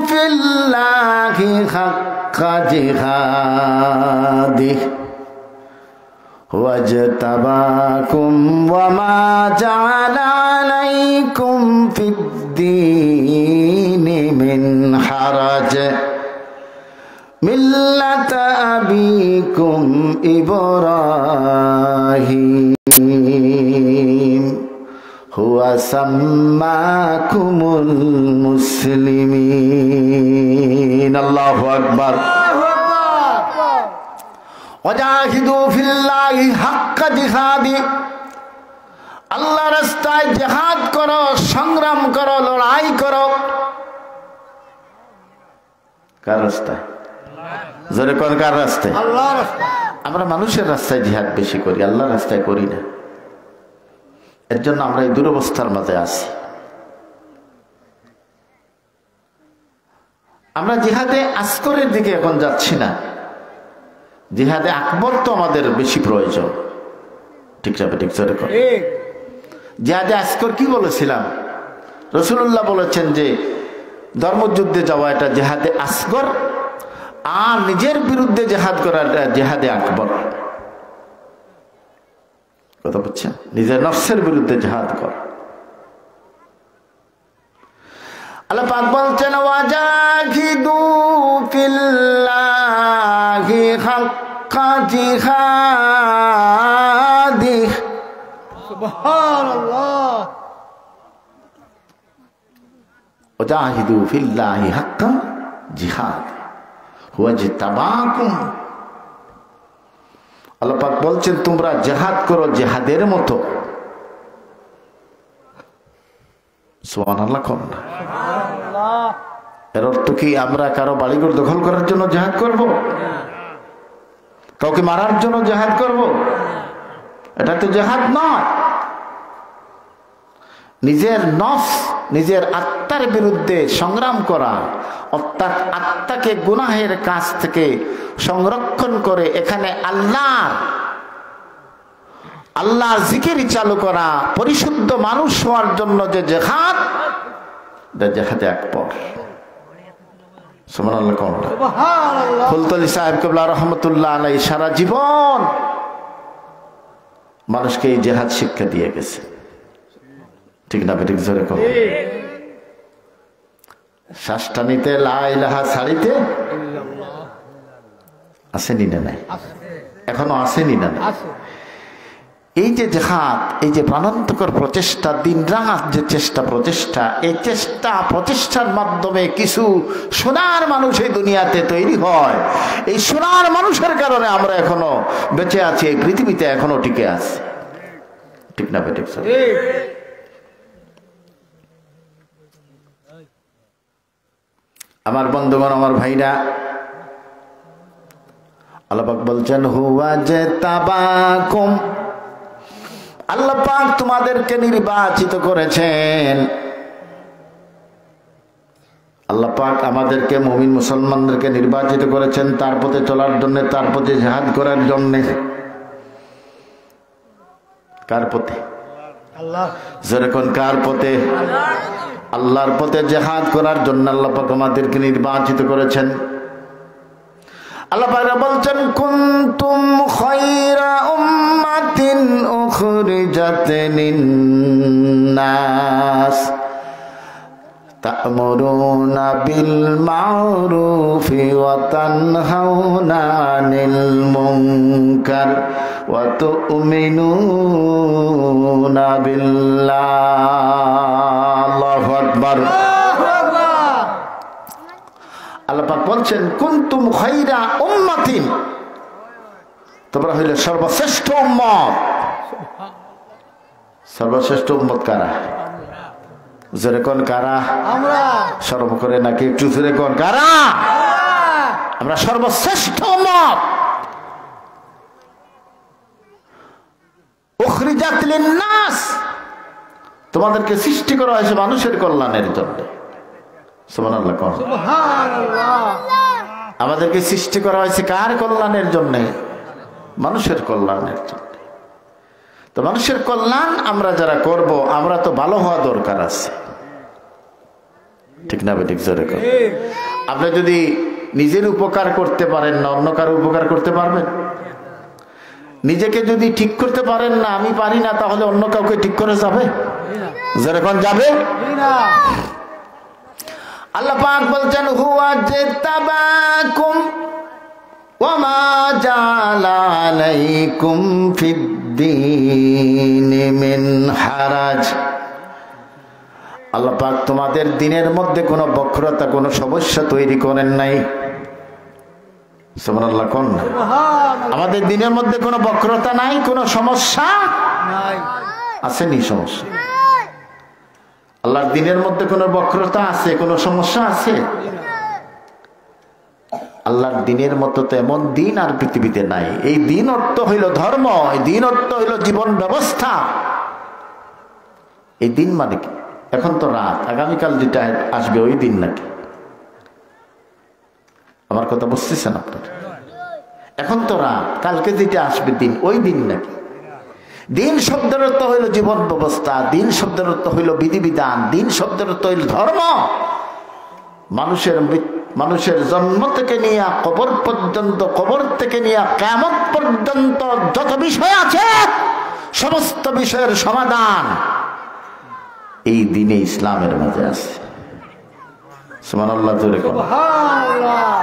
ফিল্লাহি হাক্কা জিহাদিহি ওয়াজতাবাকুম ওয়ামা জাআলা আলাইকুম ফিদ্দীনি মিন হারাজ মিল্লাতা আবিকুম ইব্রাহিম হুয়া সাম্মাকুমুল মুসলিমিন। আল্লাহু আকবার। ওয়াজাহিদু ফিল্লাহি হাক্কা জিহাদি, আল্লাহ রাস্তায় জিহাদ করো, সংগ্রাম করো, লড়াই করো। কার রাস্তায়? জোরে কোন কার রাস্তায়? আল্লাহর রাস্তায়। আমরা মানুষের রাস্তায় জিহাদ বেশি করি, আল্লাহর রাস্তায় করি না। এর জন্য আমরা এই দুরবস্থার মাঝে আছি। আমরা জিহাদে আসগরের দিকে এখন যাচ্ছি না, জিহাদে আকবর তো আমাদের বেশি প্রয়োজন। ঠিক যাবে? ঠিক জোরে কোন। জিহাদে আসগর কি বলেছিলাম? রাসূলুল্লাহ বলেছেন যে ধর্মযুদ্ধে যাওয়া এটা জিহাদে আসগর, আর নিজের বিরুদ্ধে জিহাদ করা জিহাদে আকবর। কথা বুঝছেন? নিজের নফসের বিরুদ্ধে জিহাদ কর। আল্লাহ পাক বলছেন ওয়াজাহিদু ফিল্লাহি হাক্কা জিহাদি, সুবহানাল্লাহ। ওয়াজাহিদু ফিল্লাহি হাক্কা জিহাদি হুয়া জিতাবাকুম। আল্লাহ পাক বলছেন তোমরা জিহাদ করো জিহাদের মতো। সুবহানাল্লাহ। কম না? এর অর্থ কি আমরা কারো বাড়িঘর দখল করার জন্য জিহাদ করব? কাউকে মারার জন্য জিহাদ করব? এটা তো জিহাদ নয়। নিজের নফস, নিজের আত্মার বিরুদ্ধে সংগ্রাম করা, অর্থাৎ আত্মাকে গুনাহের কাছ থেকে সংরক্ষণ করে এখানে আল্লাহর জিকির চালু করা, পরিশুদ্ধ মানুষ হওয়ার জন্য যে জিহাদ, জিহাদে আকবর। সুবহানাল্লাহ। কোনটা? সুবহানাল্লাহ। ফুলতলি সাহেব কিবলা রহমতুল্লাহ আলাইহি সারা জীবন মানুষকে এই জিহাদ শিক্ষা দিয়ে গেছে। ঠিক না? বেঠিক জোরে কর। শ্বাসটা নিতে লা ইলাহা ছাড়িতে আসেনি না? নাই, এখনো আসেনি না? এই যে জিহাদ, এই যে প্রাণান্তকর প্রচেষ্টা, দিন রাত যে প্রচেষ্টা, এই প্রচেষ্টার মাধ্যমে কিছু সোনার মানুষ এই দুনিয়াতে তৈরি হয়। এই সোনার মানুষের কারণে আমরা এখনো বেঁচে আছি, এই পৃথিবীতে এখনো টিকে আছি। ঠিক না? বেঠিক। আমার বন্ধুগণ, আমার ভাইরা, আল্লাহ পাক বলছেন হুয়া জিতাবাকুম, আল্লাহ পাক তোমাদেরকে নির্বাচিত করেছেন। আল্লাহ পাক আমাদেরকে মুমিন মুসলমানদেরকে নির্বাচিত করেছেন তার পথে চলার জন্য, তার পথে জিহাদ করার জন্য। কার পথে? আল্লাহ। যেরকম কার পথে? আল্লাহর পথে জিহাদ করার জন্য আল্লাহ পাক আমাদেরকে নির্বাচিত করেছেন। আল্লাহ পাক বলছেন কুনতুম খায়রা উম্মাতিন উখরিজাত লিন-নাস তা'মুরুনা বিল মা'রুফি ওয়া তানহাউনা আনিল মুনকার ওয়া তু'মিনুনা বিল্লাহ। আল্লাহু আকবার। আল্লাহ পাক বলছেন কুনতুম খায়রা উম্মাতিন, তোমরা হইলে সর্বশ্রেষ্ঠ উম্মত। সর্বশ্রেষ্ঠ উম্মত কারা? জোরে কোন কারা? আমরা। সর্ব করে নাকি একটু জোরে কোন কারা? আমরা সর্বশ্রেষ্ঠ উম্মত। উখরিজাত লিন-নাস, তোমাদেরকে সৃষ্টি করা হয়েছে মানুষের কল্যাণের জন্য। সুবহানাল্লাহ। সুবহানাল্লাহ। আমাদেরকে সৃষ্টি করা হয়েছে কার কল্যাণের জন্য? মানুষের কল্যাণের জন্য। তো মানুষের কল্যাণ আমরা যারা করব, আমরা তো ভালো হওয়া দরকার আছে। ঠিক না? বেঠিক জোরে কর। আপনি যদি নিজের উপকার করতে পারেন না, অন্য কারো উপকার করতে পারবেন? নিজেকে যদি ঠিক করতে পারেন না, আমি পারি না, তাহলে অন্য কাউকে ঠিক করে যাবে? যেরকম যাবে না। আল্লাহ পাক বলছেন হুয়া জিতাবাকুম ওয়া মা জাআলা আলাইকুম ফিদ-দীনি মিন হারাজ। আল্লাহ পাক তোমাদের দিনের মধ্যে কোনো বক্রতা, কোনো সমস্যা তৈরি করেন নাই। সুবহানাল্লাহ কোন আমাদের দিনের মধ্যে কোনো বক্রতা নাই, কোনো সমস্যা নাই। আসেনি সমস্যা? আল্লাহর দিনের মধ্যে কোনো বক্রতা আছে, কোনো সমস্যা আছে? আল্লাহর দিনের মতো তো এমন দিন আর পৃথিবীতে নাই। এই দিন অর্থ হইল ধর্ম, এই দিন অর্থ হইল জীবন ব্যবস্থা। এই দিন মানে কি? এখন তো রাত, আগামীকাল যেটা আসবে ওই দিন নাকি? আমার কথা বুঝতেছেন আপনারা? এখন তো রাত, কালকে যেটা আসবে দিন ওই দিন নাকি? দিন শব্দের অর্থ হইল জীবন ব্যবস্থা, দিন শব্দের অর্থ হইল বিধিবিধান, দিন শব্দের অর্থ হইল ধর্ম। মানুষের জন্ম থেকে নিয়ে কবর পর্যন্ত, কবর থেকে নিয়ে কিয়ামত পর্যন্ত যত বিষয় আছে সমস্ত বিষয়ের সমাধান এই দিনে ইসলামের মাঝে আছে। সুবহানাল্লাহ জোরে বলুন। সুবহানাল্লাহ।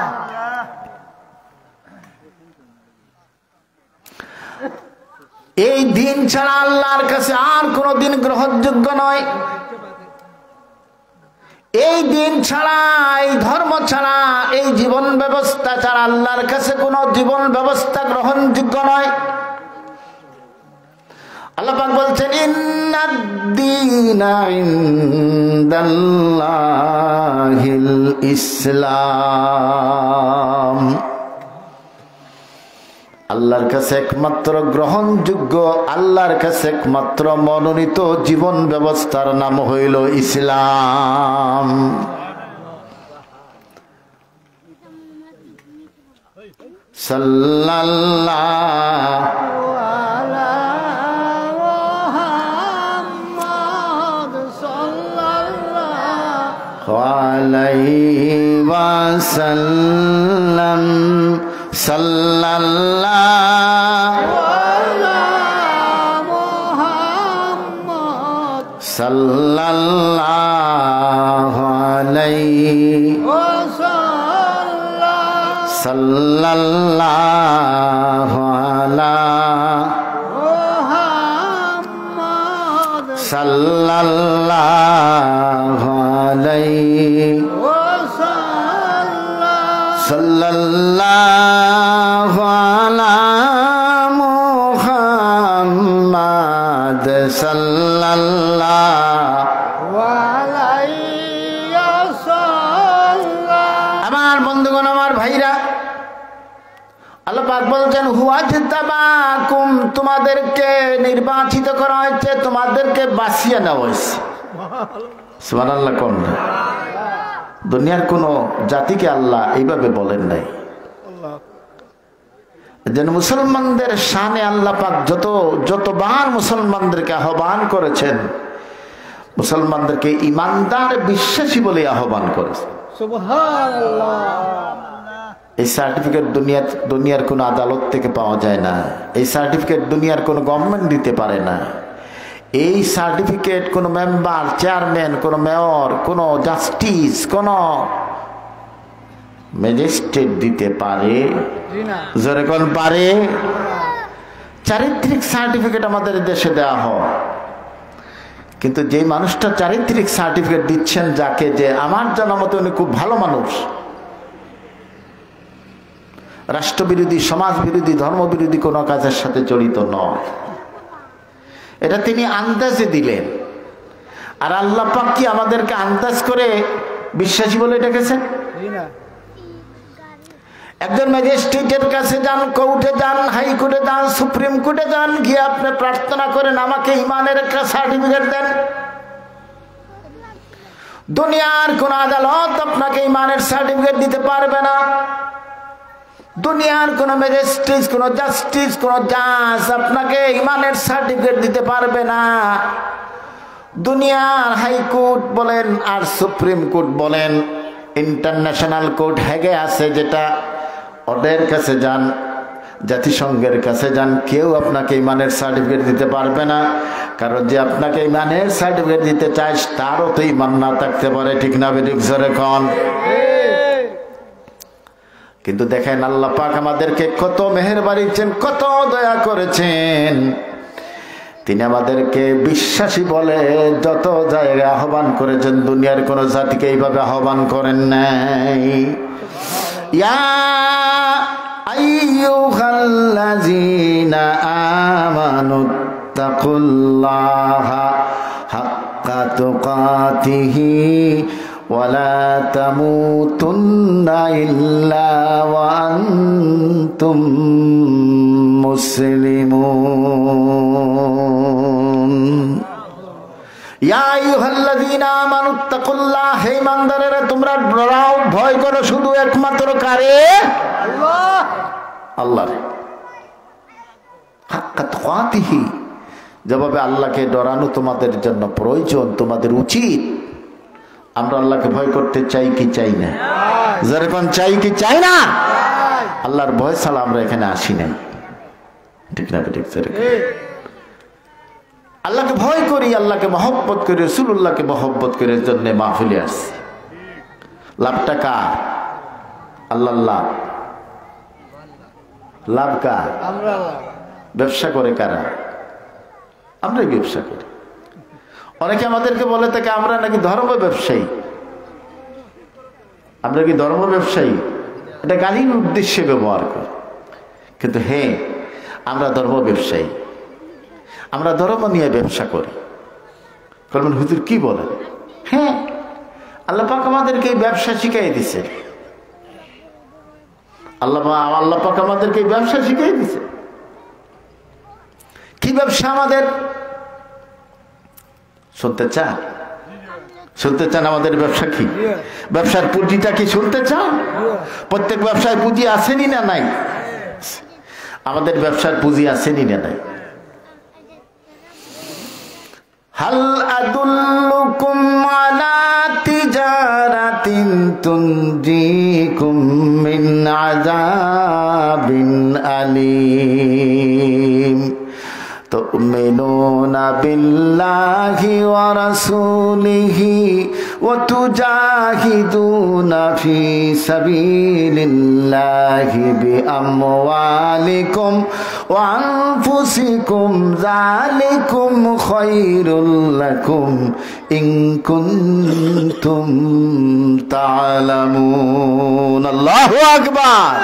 এই দিন ছাড়া আল্লাহর কাছে আর কোন দিন গ্রহণযোগ্য নয়। এই দিন ছাড়া, এই ধর্ম ছাড়া, এই জীবন ব্যবস্থা ছাড়া আল্লাহর কাছে কোন জীবন ব্যবস্থা গ্রহণযোগ্য নয়। আল্লাহ পাক বলছেন ইন্নাদ-দীনা ইনদাল্লাহিল ইসলাম। আল্লাহর কাছে একমাত্র গ্রহণযোগ্য, আল্লাহর কাছে একমাত্র মনোনীত জীবন ব্যবস্থার নাম হইল ইসলাম। সাল্লাল্লাহু আলাইহি ওয়াসাল্লাম। সাল্লাল্লাহু আলা মুহাম্মদ সাল্লাল্লাহু আলাইহি ওয়াসাল্লাম। সাল্লাল্লাহু আলা মুহাম্মদ সাল্লাল্লাহু আলাইহি ওয়াসাল্লাম। সাল্লাল্লাহু আলা মুহাম্মদ সাল্লাল্লাহু আলাইহি ওয়াসাল্লাম। আমার বন্ধুগণ, আমার ভাইরা, আল্লাহ পাক বলছেন হুয়াজতাবাকুম, তোমাদেরকে নির্বাচিত করা হয়েছে, তোমাদেরকে বাছিয়ে নেওয়া হয়েছে। সুবহানাল্লাহ কোন? দুনিয়ার কোন জাতিকে আল্লাহ এইভাবে বলেন নাই। যেন মুসলমানদের শানে আল্লাহ পাক যতবার মুসলমানদেরকে আহ্বান করেছেন, মুসলমানদেরকে ইমানদার বিশ্বাসী বলে আহ্বান করেছেন। সুবহানাল্লাহ। এই সার্টিফিকেট দুনিয়ার কোন আদালত থেকে পাওয়া যায় না। এই সার্টিফিকেট দুনিয়ার কোন গভর্নমেন্ট দিতে পারে না। এই সার্টিফিকেট কোন মেম্বার, চেয়ারম্যান, কোন মেয়র, কোন জাস্টিস, কোন ম্যাজিস্ট্রেট দিতে পারে? জোরে কোন পারে? চারিত্রিক সার্টিফিকেট আমাদের দেশে দেওয়া হয়, কিন্তু যে মানুষটা চারিত্রিক সার্টিফিকেট দিচ্ছেন যাকে, যে আমার জানা মতে উনি খুব ভালো মানুষ, রাষ্ট্রবিরোধী, সমাজবিরোধী, ধর্মবিরোধী কোনো কাজের সাথে জড়িত নয়, এটা তিনি আন্দাজে দিলেন। আর আল্লাহ পাক কি আমাদেরকে আন্দাজ করে বিশ্বাসী বলে ডেকেছেন? একজন ম্যাজিস্ট্রেটের কাছে যান, কোর্টে যান, হাইকোর্টে যান, সুপ্রিম কোর্টে যান, গিয়ে আপনি প্রার্থনা করেন আমাকে ইমানের একটা সার্টিফিকেট দেন। দুনিয়ার কোন আদালত আপনাকে ইমানের সার্টিফিকেট দিতে পারবে না। দুনিয়ার কোন ম্যাজিস্ট্রেট, কোন জাস্টিস, কোন জাজ আপনাকে ইমানের সার্টিফিকেট দিতে পারবে না। দুনিয়ার হাইকোর্ট বলেন আর সুপ্রিম কোর্ট বলেন, ইন্টারন্যাশনাল কোর্ট হেগে আছে যেটা, ওদের কাছে যান, জাতিসংঘের কাছে যান, কেউ আপনাকে ইমানের সার্টিফিকেট দিতে পারবে না। কারণ যে আপনাকে ইমানের সার্টিফিকেট দিতে চায় তারও তো ইমান না থাকতে পারে, ঠিক না বেঠিক? জোরে কোন? কিন্তু দেখেন আল্লাহ পাক আমাদেরকে কত মেহেরবানি করেছেন, কত দয়া করেছেন। তিনি আমাদেরকে বিশ্বাসী বলে যত জায়গায় আহ্বান করেছেন, দুনিয়ার কোন জাতিকে এইভাবে আহ্বান করেন নাই। ইয়া আইয়ুহাল্লাযীনা আমানুত্তাকুল্লাহা হাক্কা তুকাতিহি ওয়া লা তামুতুন্না ইল্লা ওয়া আনতুম মুসলিমুন। ইয়া আইয়ুহাল্লাযীনা আমানুত্তাকুল্লাহ, হে ইমানদারেরা তোমরা ডরাও, ভয় করো শুধু একমাত্র কারে? আল্লাহ। আল্লাহর। হাক্কা তুকাতিহি, যেভাবে আল্লাহকে ডরানো তোমাদের জন্য প্রয়োজন, তোমাদের উচিত। আমরা আল্লাহকে ভয় করতে চাই কি চাই না? যেরকম চাই কি চাই না? আল্লাহর ভয় ছাড়া আমরা এখানে আসি নাই, ঠিক না? ঠিক। আল্লাহকে ভয় করি, আল্লাহকে মহব্বত করি, রাসূলুল্লাহকে মহব্বত করে জন্য মাহফিলে আসছি। লাভটা কার? আল্লাহ। লাভ কার? আমরা। ব্যবসা করে কারা? আমরাই ব্যবসা করি। অনেকে আমাদেরকে বলে থাকে আমরা নাকি ধর্ম ব্যবসায়ী। আমরা কি ধর্ম ব্যবসায়ী? এটা গালির উদ্দেশ্যে ব্যবহার করি, কিন্তু হ্যাঁ আমরা ধর্ম ব্যবসায়ী। আমরা ধর্ম নিয়ে ব্যবসা করি। বলবেন হুজুর কি বলেন? হ্যাঁ, আল্লাহ পাক আমাদেরকে এই ব্যবসা শিখাই দিছে। আল্লাহ পাক আমাদেরকে এই ব্যবসা শিখাই দিছে। কি ব্যবসা আমাদের? শুনতে চান? শুনতে চান আমাদের ব্যবসা কি? ব্যবসার পুঁজিটা কি শুনতে চান? প্রত্যেক ব্যবসায় পুঁজি আসেনি না নাই? আমাদের ব্যবসার পুঁজি আসেনি না নাই? হাল আদুল্লুকুম আলা তিজারাতিন তুনজিকুম মিন আযাবিন আলীম তু'মিনুনা বিল্লাহি ওয়া রাসূলিহি ওয়া তুজাহিদুনা ফি সাবিলিল্লাহি বিআমওয়ালিকুম ওয়া আনফুসিকুম যালিকুম খায়রুল লাকুম ইন কুনতুম তা'লামুন। আল্লাহু আকবার।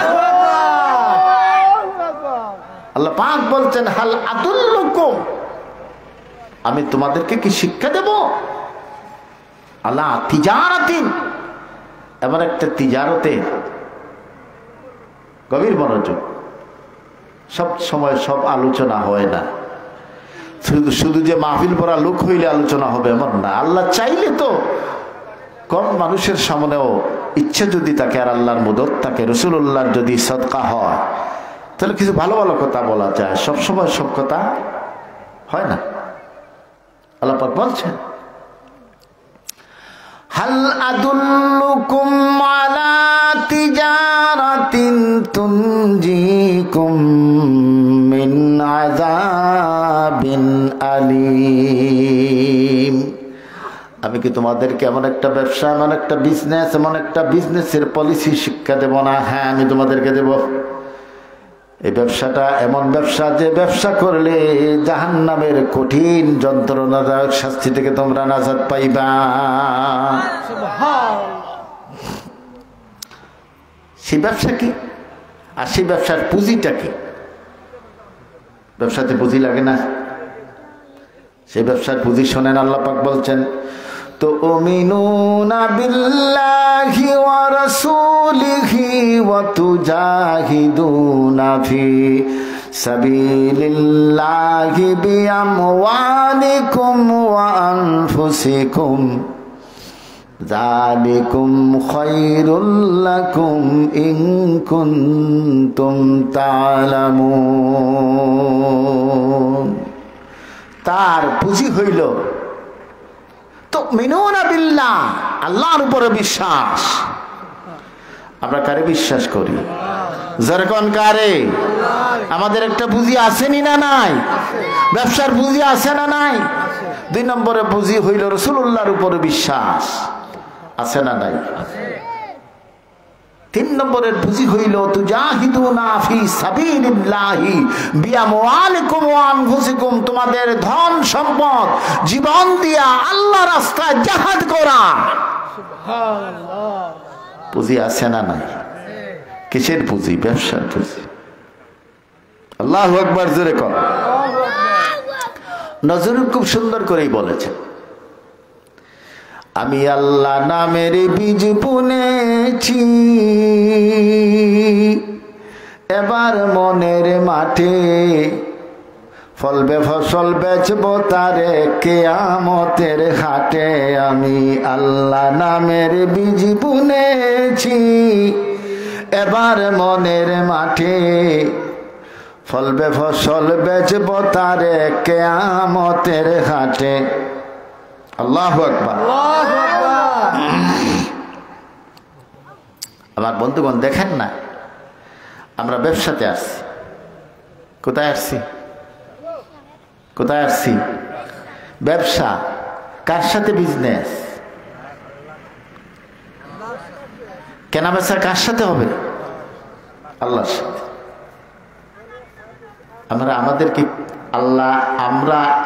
আল্লাহ পাক বলছেন হাল আদুল্লুকুম, আমি তোমাদেরকে কি শিক্ষা দেব? আলা তিজারাতিন, এমন একটা তিজারতে। গভীর মনোযোগ। সব সময় সব আলোচনা হয় না। শুধু যে মাহফিল পড়া লোক হইলে আলোচনা হবে এমন না। আল্লাহ চাইলে তো কম মানুষের সামনেও ইচ্ছে যদি থাকে, আর আল্লাহর মদদ থাকে, রাসূলুল্লাহর যদি সদকা হয়, তাহলে কিছু ভালো ভালো কথা বলা যায়। সব সময় সব কথা হয় না। আল্লাহ পাক বলছেন হাল আদুল্লুকুম আলা তিজারাতিন তুনজিকুম মিন আযাবিন আলীম, আমি কি তোমাদেরকে এমন একটা ব্যবসা, এমন একটা বিজনেস, এমন একটা বিজনেসের পলিসি শিক্ষা দেব না? হ্যাঁ, আমি তোমাদেরকে দেব। এই ব্যবসাটা এমন ব্যবসা যে ব্যবসা করলে জাহান্নামের কঠিন যন্ত্রণাদায়ক শাস্তি থেকে তোমরা নাজাত পাইবা। সেই ব্যবসা কি? আর সেই ব্যবসার পুঁজিটা কি? ব্যবসাতে পুঁজি লাগে না? সেই ব্যবসার পুঁজি শোনেন, আল্লাহ পাক বলছেন তুমিনুনা বিল্লাহি ওয়া রাসূলিহি ওয়া তুজাহিদুনা ফি সাবিলিল্লাহি বিআমওয়ালিকুম ওয়া আনফুসিকুম যালিকুম খায়রুল লাকুম ইন কুনতুম তা'লামুন। তার পুঁজি হইল তুমিনুনা বিল্লাহ, আল্লাহর উপরে বিশ্বাস। আমরা কারে বিশ্বাস করি? যেরকম কারে? আমাদের একটা পুঁজি আসেনি না নাই? ব্যবসার পুঁজি আছে না নাই? 2 নম্বরে পুঁজি হইল রাসূলুল্লাহর উপরে বিশ্বাস, আছে না নাই? 3 নম্বরের পুঁজি হইল তুজাহিদুনা ফি সাবিলিল্লাহি বিআমওয়ালিকুম ওয়া আনফুসিকুম, তোমাদের ধন সম্পদ জীবন দিয়া আল্লাহ রাস্তায় জিহাদ করা। সুবহানাল্লাহ। পুঁজি আছে না নাই? কিসের পুঁজি? ব্যবসার পুঁজি। আল্লাহু আকবার, জোরে কর। নজরুল খুব সুন্দর করেই বলেছেন, আমি আল্লাহ নামের বীজ বুনেছি, এবার মনের মাঠে ফলবে ফসল বেচবো তারে কিয়ামতের হাটে। আমি আল্লাহ নামের বীজ বুনেছি, এবার মনের মাঠে ফলবে ফসল বেচবো তারে কিয়ামতের হাটে। আল্লাহু আকবার। আমার বন্ধুগণ, দেখেন না, আমরা ব্যবসাতে আসছি। কোথায় আসছি? কোথায় আসছি? ব্যবসা। কার সাথে বিজনেস? কেনা বেচা কার সাথে হবে? আল্লাহর সাথে। আমরা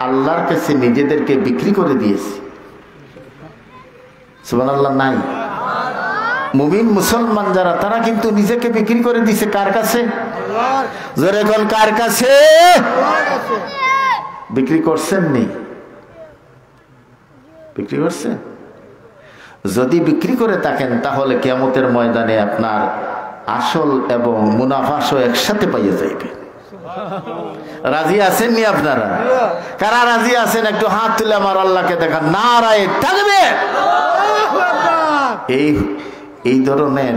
আল্লাহর কাছে নিজেদেরকে বিক্রি করে দিয়েছি। সুবহানাল্লাহ নাই? মুমিন মুসলমান যারা, তারা কিন্তু নিজেকে বিক্রি করে দিয়েছে কার কাছে? জোরে কোন, কার কাছে বিক্রি করছেন? নি বিক্রি করছেন? যদি বিক্রি করে থাকেন তাহলে কিয়ামতের ময়দানে আপনার আসল এবং মুনাফাসও একসাথে পাইয়ে যাইবে। রাজি আছেন নি আপনারা? কারা রাজি আছেন একটু হাত তুলে আমার আল্লাহকে দেখান। নারায়ে তাকবীর। এই ধরনের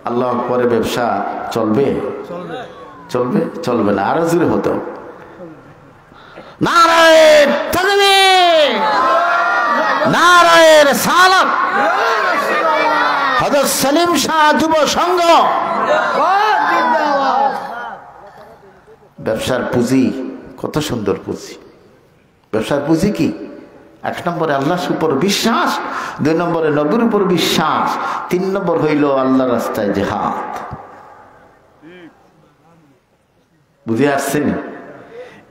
আল্লাহ পরে ব্যবসা চলবে? চলবে? চলবে না। আরো জোরে হতো নারায়ে তাকবীর, নারায়ে রিসালাত। হযরত সলিম শাহ যুব সংঘ। ব্যবসার পুঁজি কত সুন্দর পুঁজি। ব্যবসার পুঁজি কি? 1 নম্বরে আল্লাহর উপর বিশ্বাস, 2 নম্বরে নবীর উপর বিশ্বাস, 3 নম্বর হইল আল্লাহর রাস্তায় জিহাদ। বুঝে আসছেন?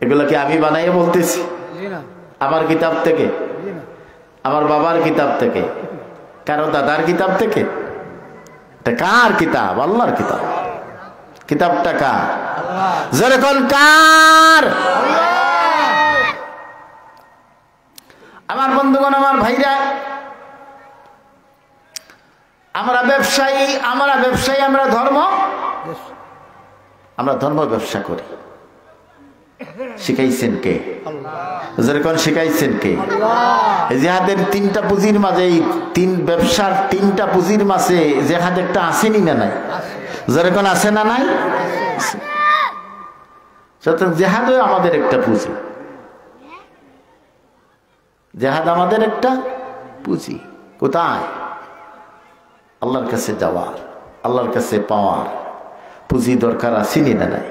এগুলো কি আমি বানাইয়ে বলতেছি? আমার কিতাব থেকে, আমার বাবার কিতাব থেকে, কারো দাদার কিতাব থেকে? এটা কার কিতাব? আল্লাহর কিতাব। কিতাবটা কার? জোরে কোন, কার? আমার বন্ধুগণ, আমার ভাইরা, আমরা ব্যবসায়ী, আমরা ধর্ম ব্যবসা করি। শিখাইছেন কে? যেরকম শিখাইছেন কে? জিহাদের 3টা পুঁজির মাঝে, ব্যবসার 3টা পুঁজির মাঝে জিহাদ একটা আসেনি না নাই? যেরকম আছে না নাই? জিহাদও আমাদের একটা পুঁজি। জিহাদ আমাদের একটা পুঁজি। কোথায়? আল্লাহর কাছে যাওয়ার, আল্লাহর কাছে পাওয়ার পুঁজি দরকার আসেনি না নাই?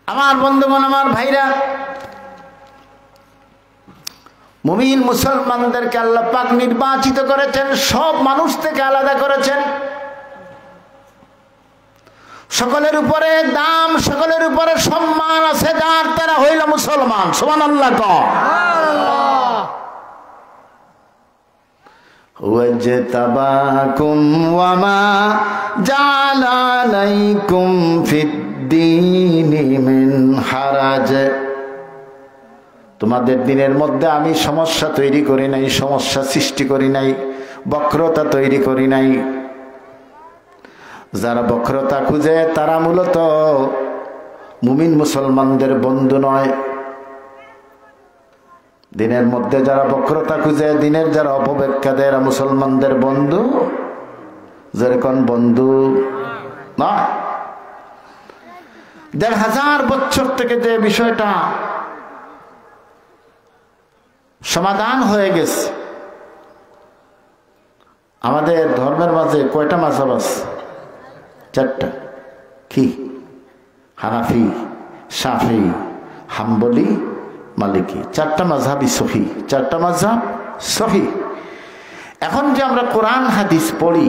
আমার বন্ধুগণ, আমার ভাইরা, মুমিন মুসলমানদেরকে আল্লাহ পাক নির্বাচিত করেছেন, সব মানুষ থেকে আলাদা করেছেন। সকলের উপরে দাম, সকলের উপরে সম্মান আছে যার, তারা হইল মুসলমান। সুবহানাল্লাহ কও। ওয়াজতাবাকুম ওয়া মা জাআলা আলাইকুম ফিদ্দীনি মিন হারাজ। তোমাদের দিনের মধ্যে আমি সমস্যা তৈরি করি নাই, সমস্যা সৃষ্টি করি নাই, বক্রতা তৈরি করি নাই। যারা বক্রতা খুঁজে তারা মূলত মুমিন মুসলমানদের বন্ধু নয়। দিনের মধ্যে যারা বক্রতা খুঁজে, দিনের যারা অপব্যাখ্যা দেয়, এরা মুসলমানদের বন্ধু যেরকম বন্ধু না। ১৫০০ বছর থেকে যে বিষয়টা সমাধান হয়ে গেছে, আমাদের ধর্মের মাঝে কয়টা মাযহাব আছে? 4টা। কি? হানাফি, শাফি, হাম্বলি, মালিকি। 4টা মাযহাবই সহিহ, 4টা মাযহাব সহিহ। এখন যে আমরা কোরআন হাদিস পড়ি,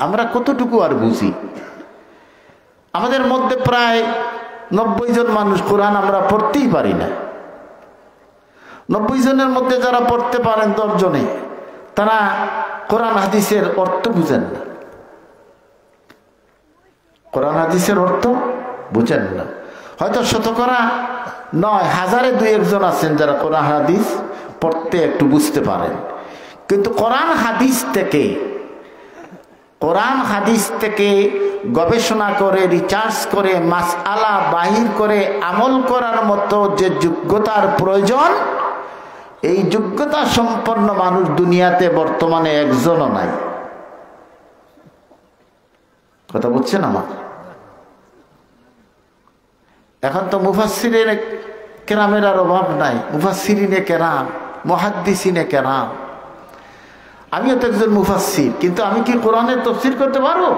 আমরা কতটুকু আর বুঝি? আমাদের মধ্যে প্রায় 90 জন মানুষ কোরআন আমরা পড়তেই পারি না। 90 জনের মধ্যে যারা পড়তে পারেন 10 জনে, তারা কোরআন হাদিসের অর্থ বুঝেন না, কোরআন হাদিসের অর্থ বুঝেন না। হয়তো শতকরা 9 হাজারে 2-1 আছেন যারা কোরআন হাদিস পড়তে একটু বুঝতে পারেন, কিন্তু কোরআন হাদিস থেকে গবেষণা করে রিসার্চ করে মাসআলা বাহির করে আমল করার মতো যে যোগ্যতার প্রয়োজন, এই যোগ্যতা সম্পন্ন মানুষ দুনিয়াতে বর্তমানে একজনও নাই। কথা বুঝছেন আমার? এখন তো মুফাসসিরিনে কেরামের আর অভাব নাই, মুফাসসিরিনে কেরাম, মুহাদ্দিসিনে কেরাম। আমিও তো একজন মুফাসসির, কিন্তু আমি কি কোরআনের তাফসীর করতে পারবো?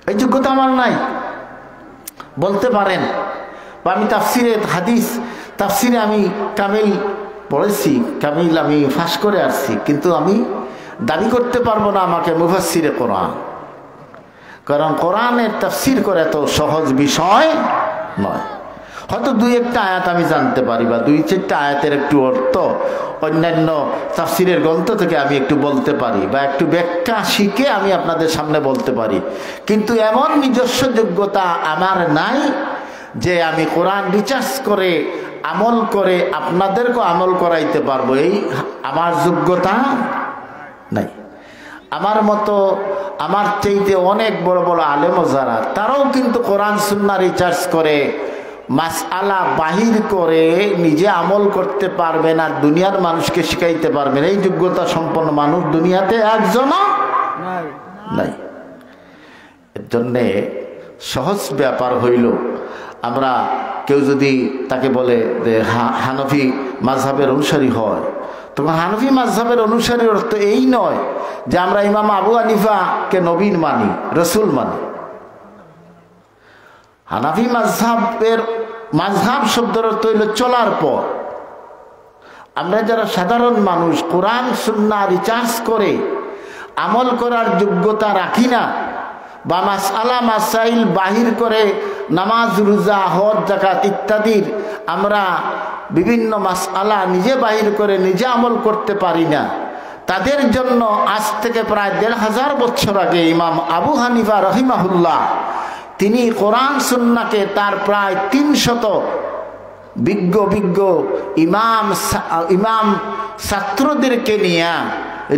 এই যোগ্যতা আমার নাই। বলতে পারেন বা আমি তাফসিরে আমি কামিল পড়েছি, কামিল আমি ফাঁস করে আসছি, কিন্তু আমি দাবি করতে পারবো না আমাকে মুফাসসিরে কোরআন, কারণ কোরআনের তাফসীর করা এত সহজ বিষয় নয়। হয়তো 2-1টা আয়াত আমি জানতে পারি বা 2-4টা আয়াতের একটু অর্থ অন্যান্য তাফসীরের গ্রন্থ থেকে আমি একটু বলতে পারি বা একটু ব্যাখ্যা শিখে আমি আপনাদের সামনে বলতে পারি, কিন্তু এমন নিজস্ব যোগ্যতা আমার নাই যে আমি কোরআন রিসার্চ করে আমল করে আপনাদেরকে আমল করাইতে পারবো। এই আমার যোগ্যতা নাই। আমার মতো আমার চাইতে অনেক বড় বড় আলেম যারা, তারাও কিন্তু কোরআন সুন্নাহ রিসার্চ করে মাসআলা বাহির করে নিজে আমল করতে পারবেন আর দুনিয়ার মানুষকে শিখাইতে পারবেন। এই যোগ্যতা সম্পন্ন মানুষ দুনিয়াতে একজনও নাই। এর জন্যে সহজ ব্যাপার হইল, আমরা কেউ যদি তাকে বলে যে হানফি মাযহাবের অনুসারী হয়, তখন হানফি মাযহাবের অনুসারীর অর্থ এই নয় যে আমরা ইমাম আবু হানিফাকে নবী মানি, রসুল মানি। হানাফি মাযহাব শব্দের অর্থ হইল চলার পর। আমরা যারা সাধারণ মানুষ কোরআন সুন্নাহ রিসার্চ করে আমল করার যোগ্যতা রাখি না বা মাসআলা মাসাইল বাহির করে নামাজ রোজা হজ যাকাত ইত্যাদির আমরা বিভিন্ন মাসআলা নিজে বাহির করে নিজে আমল করতে পারি না, তাদের জন্য আজ থেকে প্রায় 1500 বছর আগে ইমাম আবু হানিফা রহিমাহুল্লাহ তিনি কোরআন সুন্নাহকে তার প্রায় 300 বিজ্ঞ ইমাম ছাত্রদেরকে নিয়ে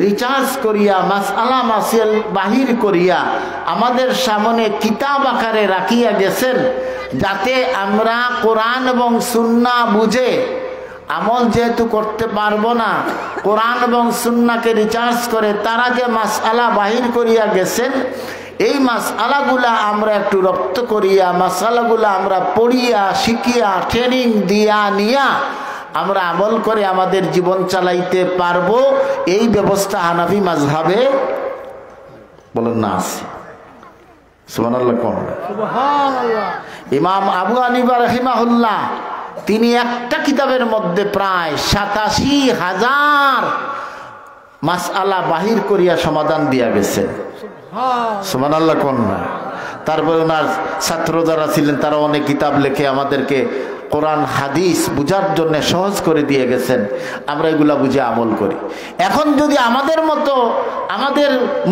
রিসার্চ করিয়া মাসআলা মাসাইল বাহির করিয়া আমাদের সামনে কিতাব আকারে রাখিয়া গেছেন, যাতে আমরা কোরআন এবং সুন্নাহ বুঝে আমল যেহেতু করতে পারবো না, কোরআন এবং সুন্নাহকে রিসার্চ করে তারা যে মাসআলা বাহির করিয়া গেছেন, এই মাসআলাগুলা আমরা একটু রপ্ত করিয়া মাসআলাগুলা আমরা পড়িয়া শিখিয়া ট্রেনিং দিয়া নিয়া আমরা আমল করে আমাদের জীবন চালাইতে পারবো। এই ব্যবস্থা হানাফি মাযহাবে বলেন না আছে। সুবহানাল্লাহ কোন সুবহানাল্লাহ। ইমাম আবু হানিফা রাহিমাহুল্লাহ তিনি একটা কিতাবের মধ্যে প্রায় ৮৭,০০০ মাসআলা বাহির করিয়া সমাধান দিয়া গেছেন। সুবহানাল্লাহ কোন না। তারপরে ওনার ছাত্র যারা ছিলেন তারা অনেক কিতাব লিখে আমাদেরকে কোরআন হাদিস বুঝার জন্য সহজ করে দিয়ে গেছেন, আমরা এগুলা বুঝে আমল করি। এখন যদি আমাদের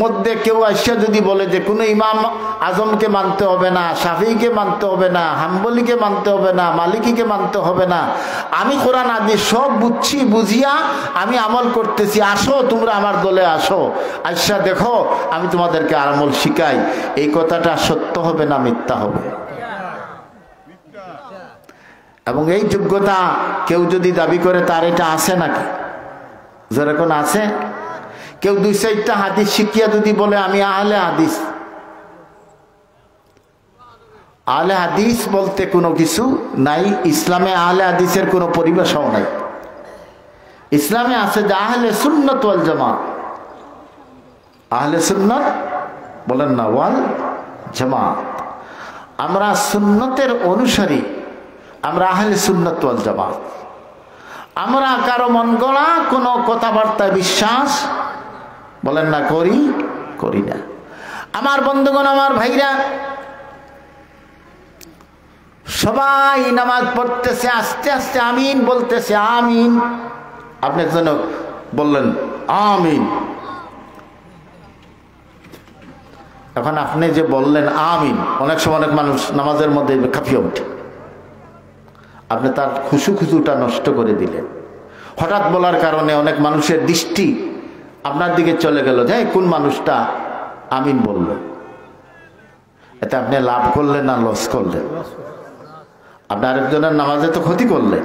মধ্যে কেউ আসিয়া যদি বলে যে কোনো ইমাম আজমকে মানতে হবে না, শাফিঈকে মানতে হবে না, হাম্বলীকে মানতে হবে না, মালিকীকে মানতে হবে না, আমি কোরআন হাদিস সব বুঝছি, বুঝিয়া আমি আমল করতেছি, আসো তোমরা আমার দলে আসো, আইসা দেখো আমি তোমাদেরকে আমল শিখাই, এই কথাটা সত্য হবে না মিথ্যা হবে? এবং এই যোগ্যতা কেউ যদি দাবি করে তার এটা আছে নাকি? যেরকম আছে কেউ 2-4টা হাদিস শিখিয়া যদি বলে আমি আহলে হাদিস, আহলে হাদিস বলতে কোনো কিছু নাই ইসলামে। আহলে হাদিসের কোনো পরিভাষাও নাই ইসলামে। আছে যে আহলে সুন্নাত ওয়াল জামাত। আহলে সুন্নাত বলেন না ওয়াল জামাত, আমরা সুন্নতের অনুসারী, আমরা আহলে সুন্নাত ওয়াল জামাত। আমরা কারো মন গড়া কোনো কথাবার্তায় বিশ্বাস বলেন না করি না। আমার বন্ধুগণ, আমার ভাইরা, সবাই নামাজ পড়তেছে, আস্তে আস্তে আমিন বলতেছে, আমিন। আপনি একজন বললেন আমিন। এখন আপনি যে বললেন আমিন, অনেক সময় অনেক মানুষ নামাজের মধ্যে কাঁপিয়ে ওঠে, আপনি তার খুশুটা নষ্ট করে দিলেন। হঠাৎ বলার কারণে অনেক মানুষের দৃষ্টি আপনার দিকে চলে গেল যে কোন মানুষটা আমিন বলল। এতে আপনি লাভ করলেন না লস করলেন? আপনি আরেকজনের নামাজে তো ক্ষতি করলেন,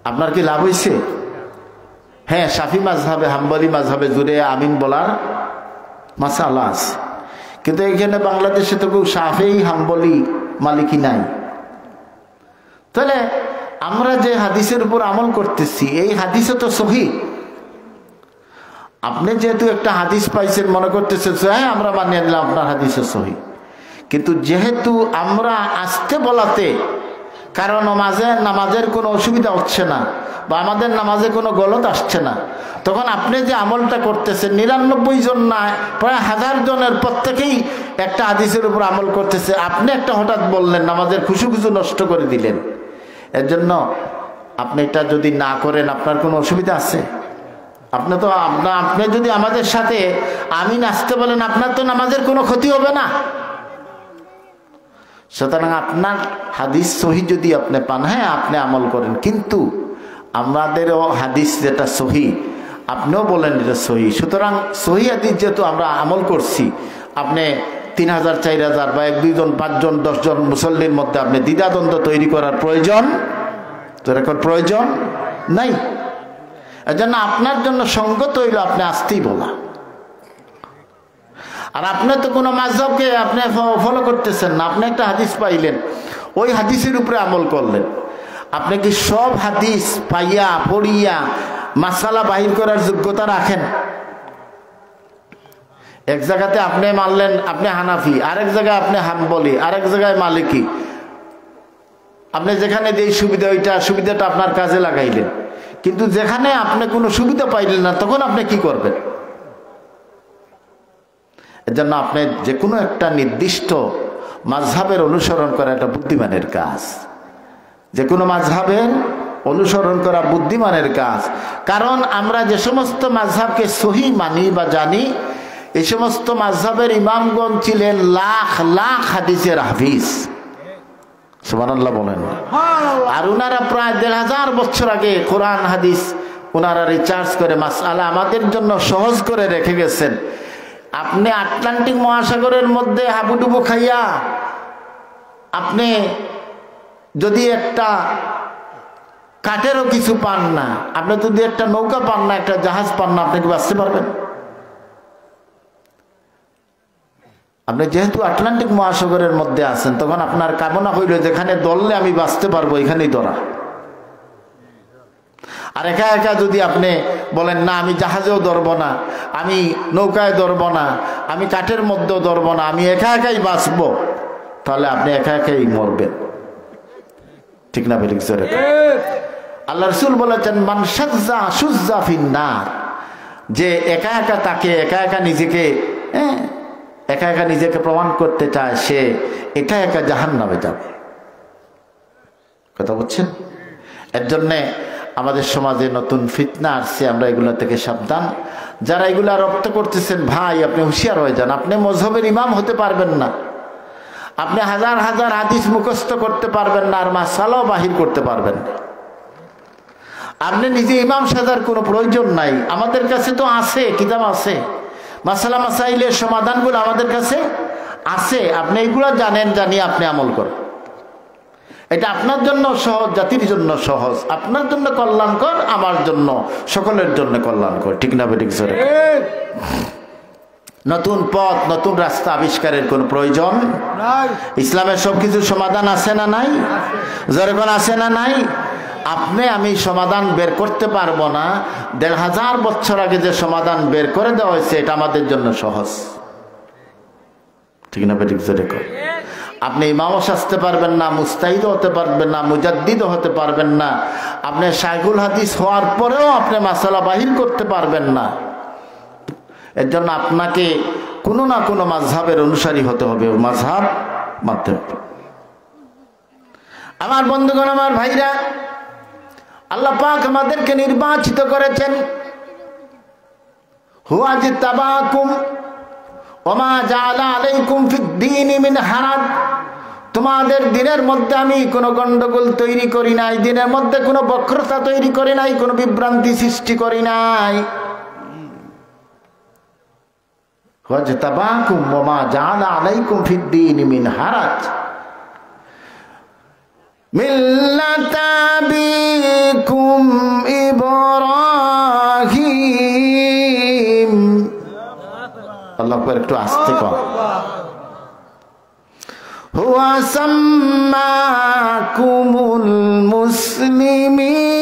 আপনার কি লাভ হয়েছে? হ্যাঁ, শাফি মাযহাবে, হাম্বলি মাযহাবে জুড়ে আমিন বলার মাসালা আছে, কিন্তু এখানে বাংলাদেশে তো কেউ শাফি, হাম্বলি, মালিকি নাই। তাহলে আমরা যে হাদিসের উপর আমল করতেছি এই হাদিসও তো সহি। আপনি যেহেতু একটা হাদিস পাইছেন মনে করতেছেন হ্যাঁ আমরা মানিয়ে নিলাম আপনার হাদিসও সহি, কিন্তু যেহেতু আমরা আসতে বলাতে কারণ নামাজের কোনো অসুবিধা হচ্ছে না বা আমাদের নামাজে কোনো গলত আসছে না, তখন আপনি যে আমলটা করতেছেন 99 জন না প্রায় 1000 জনের প্রত্যেকেই একটা হাদিসের উপর আমল করতেছে, আপনি একটা হঠাৎ বললেন নামাজের খুশু নষ্ট করে দিলেন। এর জন্য আপনি এটা যদি না করেন আপনার কোনো অসুবিধা আছে? আপনি যদি আমাদের সাথে আমিন আসতে বলেন আপনার তো নামাজের কোনো ক্ষতি হবে না। সুতরাং আপনার হাদিস সহি যদি আপনি পান, হ্যাঁ আপনি আমল করেন, কিন্তু আমাদেরও হাদিস যেটা সহি আপনিও বলেন এটা সহি। সুতরাং সহি হাদিস যেহেতু আমরা আমল করছি, আপনি 3000, 4000 বা 1, 2 জন, 5 জন, 10 জন মুসল্লির মধ্যে আপনি দ্বিধাদ্বন্দ্ব তৈরি করার প্রয়োজন নাই। এজন্য আপনার জন্য সঙ্গত হইল আপনি আসতেই বলা। আর আপনি তো কোনো মাযহাবকে আপনি ফলো করতেছেন না, আপনি একটা হাদিস পাইলেন, ওই হাদিসের উপরে আমল করলেন। আপনি কি সব হাদিস পাইয়া পড়িয়া মাসালা বাহির করার যোগ্যতা রাখেন? এক জায়গাতে আপনি মানলেন আপনি হানাফি, আরেক জায়গায় আপনি হাম্বলি, আরেক জায়গায় মালিকি। আপনি যেখানে যে সুবিধা ওইটা সুবিধাটা আপনার কাজে লাগাইলেন, কিন্তু যেখানে আপনি কোনো সুবিধা পাইলেন না তখন আপনি কি করবেন? এজন্য আপনি যে কোনো একটা নির্দিষ্ট মাযহাবের অনুসরণ করা একটা বুদ্ধিমানের কাজ, যে কোনো মাযহাবের অনুসরণ করা বুদ্ধিমানের কাজ। কারণ আমরা যে সমস্ত মাযহাবকে সহি মানি বা জানি, এই সমস্ত মাযহাবের ইমামগণ ছিলেন লাখ লাখ হাদিসের হাফিজ। সুবহানাল্লাহ বলেন। আর উনারা প্রায় 1500 বছর আগে কোরআন হাদিস উনারা রিসার্চ করে মাসআলা আমাদের জন্য সহজ করে রেখে গেছেন। আপনি আটলান্টিক মহাসাগরের মধ্যে হাবুডুবু খাইয়া আপনি যদি একটা কাঠেরও কিছু পান না, আপনি যদি একটা নৌকা পান না, একটা জাহাজ পান না, আপনি কি বাঁচতে পারবেন? আপনি যেহেতু আটলান্টিক মহাসাগরের মধ্যে আছেন, তখন আপনার কামনা হইল যেখানে দললে আমি বাঁচতে পারবো এখানেই ধরা। আর একা একা যদি আপনি বলেন না আমি জাহাজেও ধরবো না, আমি নৌকায় ধরবো না, আমি কাঠের মধ্যেও ধরবো না, আমি একা একাই বাঁচবো, তাহলে আপনি একা একাই মরবেন। ঠিক না বেরিক? আল্লাহ রাসূল বলেছেন মান শাজ্জা শুজ্জা ফিন্নার, যে একা একা তাকে একা একা নিজেকে প্রমাণ করতে চায় সে একা একা জাহান্নামে যাবে। কথা বলছেন? এর জন্যে আমাদের সমাজে নতুন ফিতনা আসছে, আমরা এগুলা থেকে সাবধান। যারা এগুলা রপ্ত করতেছেন ভাই আপনি হুঁশিয়ার হয়ে যান। আপনি মযহবের ইমাম হতে পারবেন না, আপনি হাজার হাজার হাদিস মুখস্থ করতে পারবেন না, আর মাসালাও বাহির করতে পারবেন না। আপনি নিজে ইমাম সাজার কোনো প্রয়োজন নাই, আমাদের কাছে তো আছে, কিতাব আছে, মাসালা মাসাইলের সমাধানগুলো আমাদের কাছে আছে। আপনি এগুলো জানেন, জানিয়ে আপনি আমল করেন। এটা আপনার জন্য সহজ, জাতির জন্য সহজ, আপনার জন্য কল্যাণকর, আমার জন্য, সকলের জন্য কল্যাণকর। ঠিক না বেঠিক? নতুন পথ, নতুন রাস্তা আবিষ্কারের কোন প্রয়োজন নাই। ইসলামের সবকিছু সমাধান আছে না নাই? যখন আছে না নাই? আপনি আমি সমাধান বের করতে পারবো না, 1500 বছর আগে যে সমাধান বের করে দেওয়া হয়েছে এটা আমাদের জন্য সহজ। ঠিক না বেঠিক? আপনি ইমামও সাজতে পারবেন না, মুস্তাহিদও হতে পারবেন না, মুজাদ্দিদও হতে পারবেন না, আপনি শাইখুল হাদিস হওয়ার পরেও আপনি মাসালা বাহির করতে পারবেন না। এর জন্য আপনাকে কোনো না কোনো মাযহাবের অনুসারী হতে হবে, মাযহাব মানতে হবে। আমার বন্ধুগণ, আমার ভাইরা, আল্লাহ পাক আমাদেরকে নির্বাচিত করেছেন। হুয়া জিতাবাকুম ওমা জাআলা আলাইকুম ফিদ-দীনি মিন হারাজ। তোমাদের দিনের মধ্যে আমি কোনো গন্ডগোল তৈরি করি নাই, দিনের মধ্যে কোনো বক্রতা তৈরি করি নাই, কোনো বিভ্রান্তি সৃষ্টি করি নাই। হুয়া জিতাবাকুম ওমা জাআলা আলাইকুম ফিদ-দীনি মিন হারাজ মিল্লাতা আবিকুম ইব্রাহিম। আল্লাহু আকবার, একটু আস্তে কর। হুয়া সাম্মাকুমুল মুসলিমিন।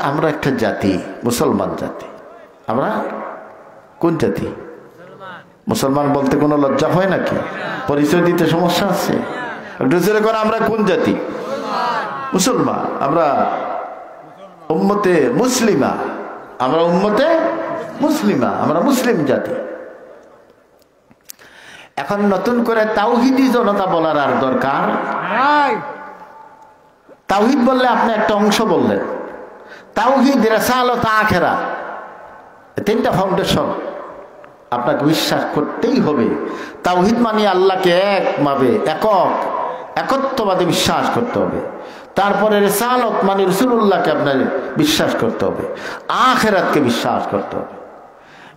আমরা একটা জাতি, মুসলমান জাতি। আমরা কোন জাতি? মুসলমান বলতে কোনো লজ্জা হয় নাকি? পরিচয় দিতে সমস্যা আছে? একটু জোরে করে, আমরা কোন জাতি? মুসলমান। আমরা উম্মতে মুসলিমা, আমরা উম্মতে মুসলিমা, আমরা মুসলিম জাতি। এখন নতুন করে তাওহীদি জনতা বলার আর দরকার নাই। তাওহীদ বললে আপনি একটা অংশ বললেন। তাওহীদ, রিসালাত, আখিরাত, তিনটা ফাউন্ডেশন আপনাকে বিশ্বাস করতেই হবে। তাওহীদ মানে আল্লাহকে একভাবে একত্ববাদে বিশ্বাস করতে হবে। তারপরে রিসালাত মানে রাসূলুল্লাহকে আপনার বিশ্বাস করতে হবে। আখিরাতকে বিশ্বাস করতে হবে।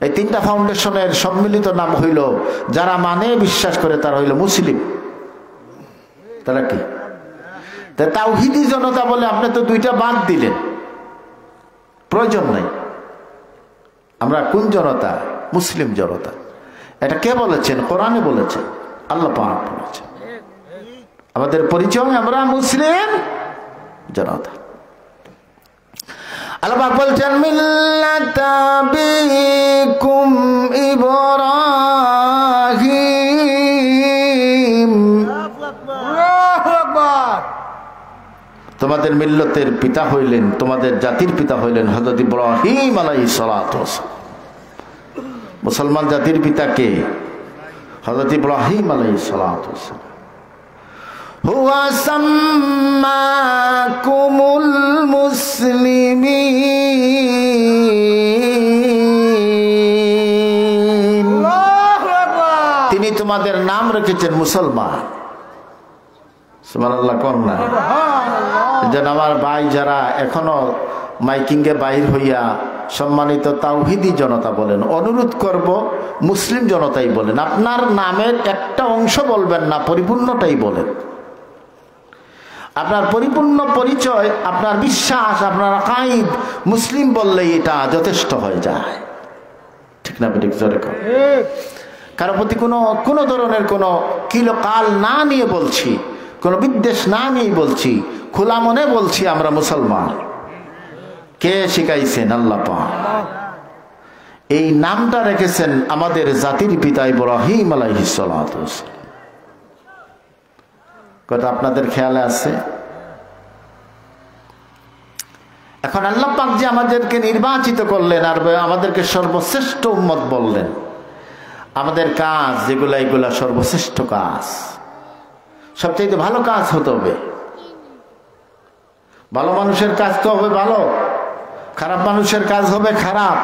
এই তিনটা ফাউন্ডেশনের সম্মিলিত নাম হইল, যারা মানে বিশ্বাস করে তারা হইল মুসলিম। তারা কি? তাওহীদি জনতা বলে আপনি তো দুইটা বাদ দিলেন, প্রয়োজন নাই। আমরা কোন জনতা? মুসলিম জনতা। এটা কে বলেছেন? কোরআনে বলেছেন, আল্লাহ পাক বলেছেন। আমাদের পরিচয়, আমরা মুসলিম জনতা। আল্লাহ পাক বলছেন মিল্লাতা আবিকুম ইব্রাহিম। আল্লাহু আকবার। তোমাদের মিল্লতের পিতা হইলেন, তোমাদের জাতির পিতা হইলেন হযরত ইব্রাহিম আলাইহিস সালাতু ওয়াস সালাম। মুসলমান জাতির পিতা কে? হযরত ইব্রাহিম আলাইহিস সালাতু ওয়াস সালাম। হুয়া সাম্মাকুমুল মুসলিমিন। আল্লাহু আকবার। তিনি তোমাদের নাম রেখেছেন মুসলমান। সুবহানাল্লাহ কোন না? যেন আমার ভাই যারা এখনো মাইকিংয়ে বাইর হইয়া সম্মানিত তাওহীদি জনতা বলেন, অনুরোধ করব মুসলিম জনতাই বলেন। আপনার নামের একটা অংশ বলবেন না, পরিপূর্ণটাই বলেন। আপনার পরিপূর্ণ পরিচয়, আপনার বিশ্বাস, আপনার আকাইদ মুসলিম বললেই এটা যথেষ্ট হয়ে যায়। ঠিক না? ঠিক জোরে কর। কারো প্রতি কোনো ধরনের কোনো কিলকাল না নিয়ে বলছি, কোনো বিদ্বেষ না নিয়ে বলছি, খোলা মনে বলছি আমরা মুসলমান। কে শিখাইছেন? আল্লাহ পাক। এই নামটা রেখেছেন আমাদের জাতির পিতা ইব্রাহিম আলাইহিস সালাতু ওয়াস সালাম। কথা আপনাদের খেয়ালে আছে? এখন আল্লাহ পাক যে আমাদেরকে নির্বাচিত করলেন আর আমাদেরকে সর্বশ্রেষ্ঠ উম্মত বললেন, আমাদের কাজ যেগুলা, এগুলা সর্বশ্রেষ্ঠ কাজ, সবচেয়ে ভালো কাজ হতে হবে। ভালো মানুষের কাজ তো হবে ভালো, খারাপ মানুষের কাজ হবে খারাপ।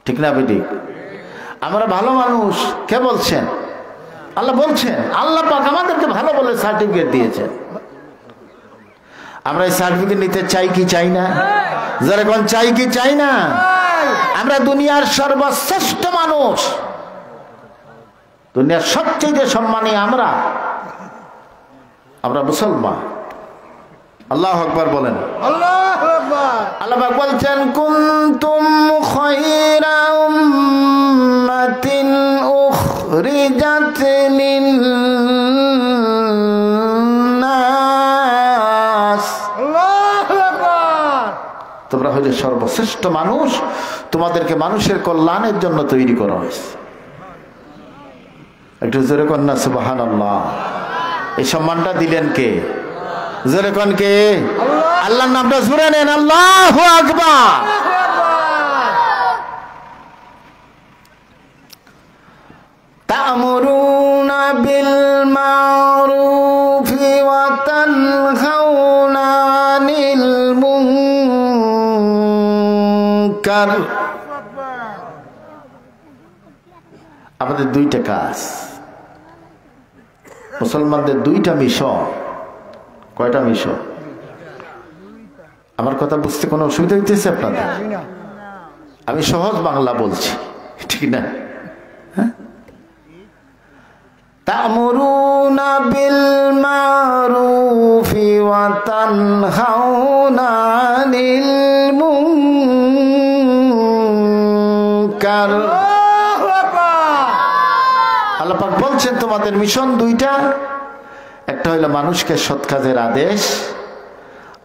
ঠিক না বেটি? আমরা ভালো মানুষ। কে বলছেন? আল্লাহ বলছেন। আল্লাহ পাক আমাদেরকে ভালো বলে সার্টিফিকেট দিয়েছেন। আমরা এই সার্টিফিকেট নিতে চাই কি চাই না? যারা কোন চাই কি চাই না? আমরা দুনিয়ার সর্বশ্রেষ্ঠ মানুষ, দুনিয়ার সবচেয়ে সম্মানী আমরা মুসলমান। আল্লাহু আকবার বলেন। আল্লাহু আকবার। আল্লাহ পাক বলছেন কুনতুম খায়রা উম্মাতিন উখরিজাত লিন-নাস। আল্লাহু আকবার। তোমরা হইলে সর্বশ্রেষ্ঠ মানুষ, তোমাদেরকে মানুষের কল্যাণের জন্য তৈরি করা হয়েছে। একটু জোরে কর না সুবহানাল্লাহ। এই সম্মানটা দিলেন কে? জোরে কোন কে? আল্লাহর নামটা জোরে নেন, আল্লাহু আকবার। তা'মুরুনা বিল মা'রুফি ওয়া তানহাউনা আনিল মুনকার। আমাদের দুইটা কাজ, মুসলমানদের দুইটা মিশন। কয়টা মিশন? আমার কথা বুঝতে কোনো অসুবিধা হইতেছে আপনাদের? আমি সহজ বাংলা বলছি, ঠিক না? তা'মুরুনা বিল মা'রুফি ওয়া তানহাউনা আনিল মুনকার। আল্লাহ পাক বলছেন তোমাদের মিশন দুইটা, একটা হইল মানুষকে সৎ কাজের আদেশ,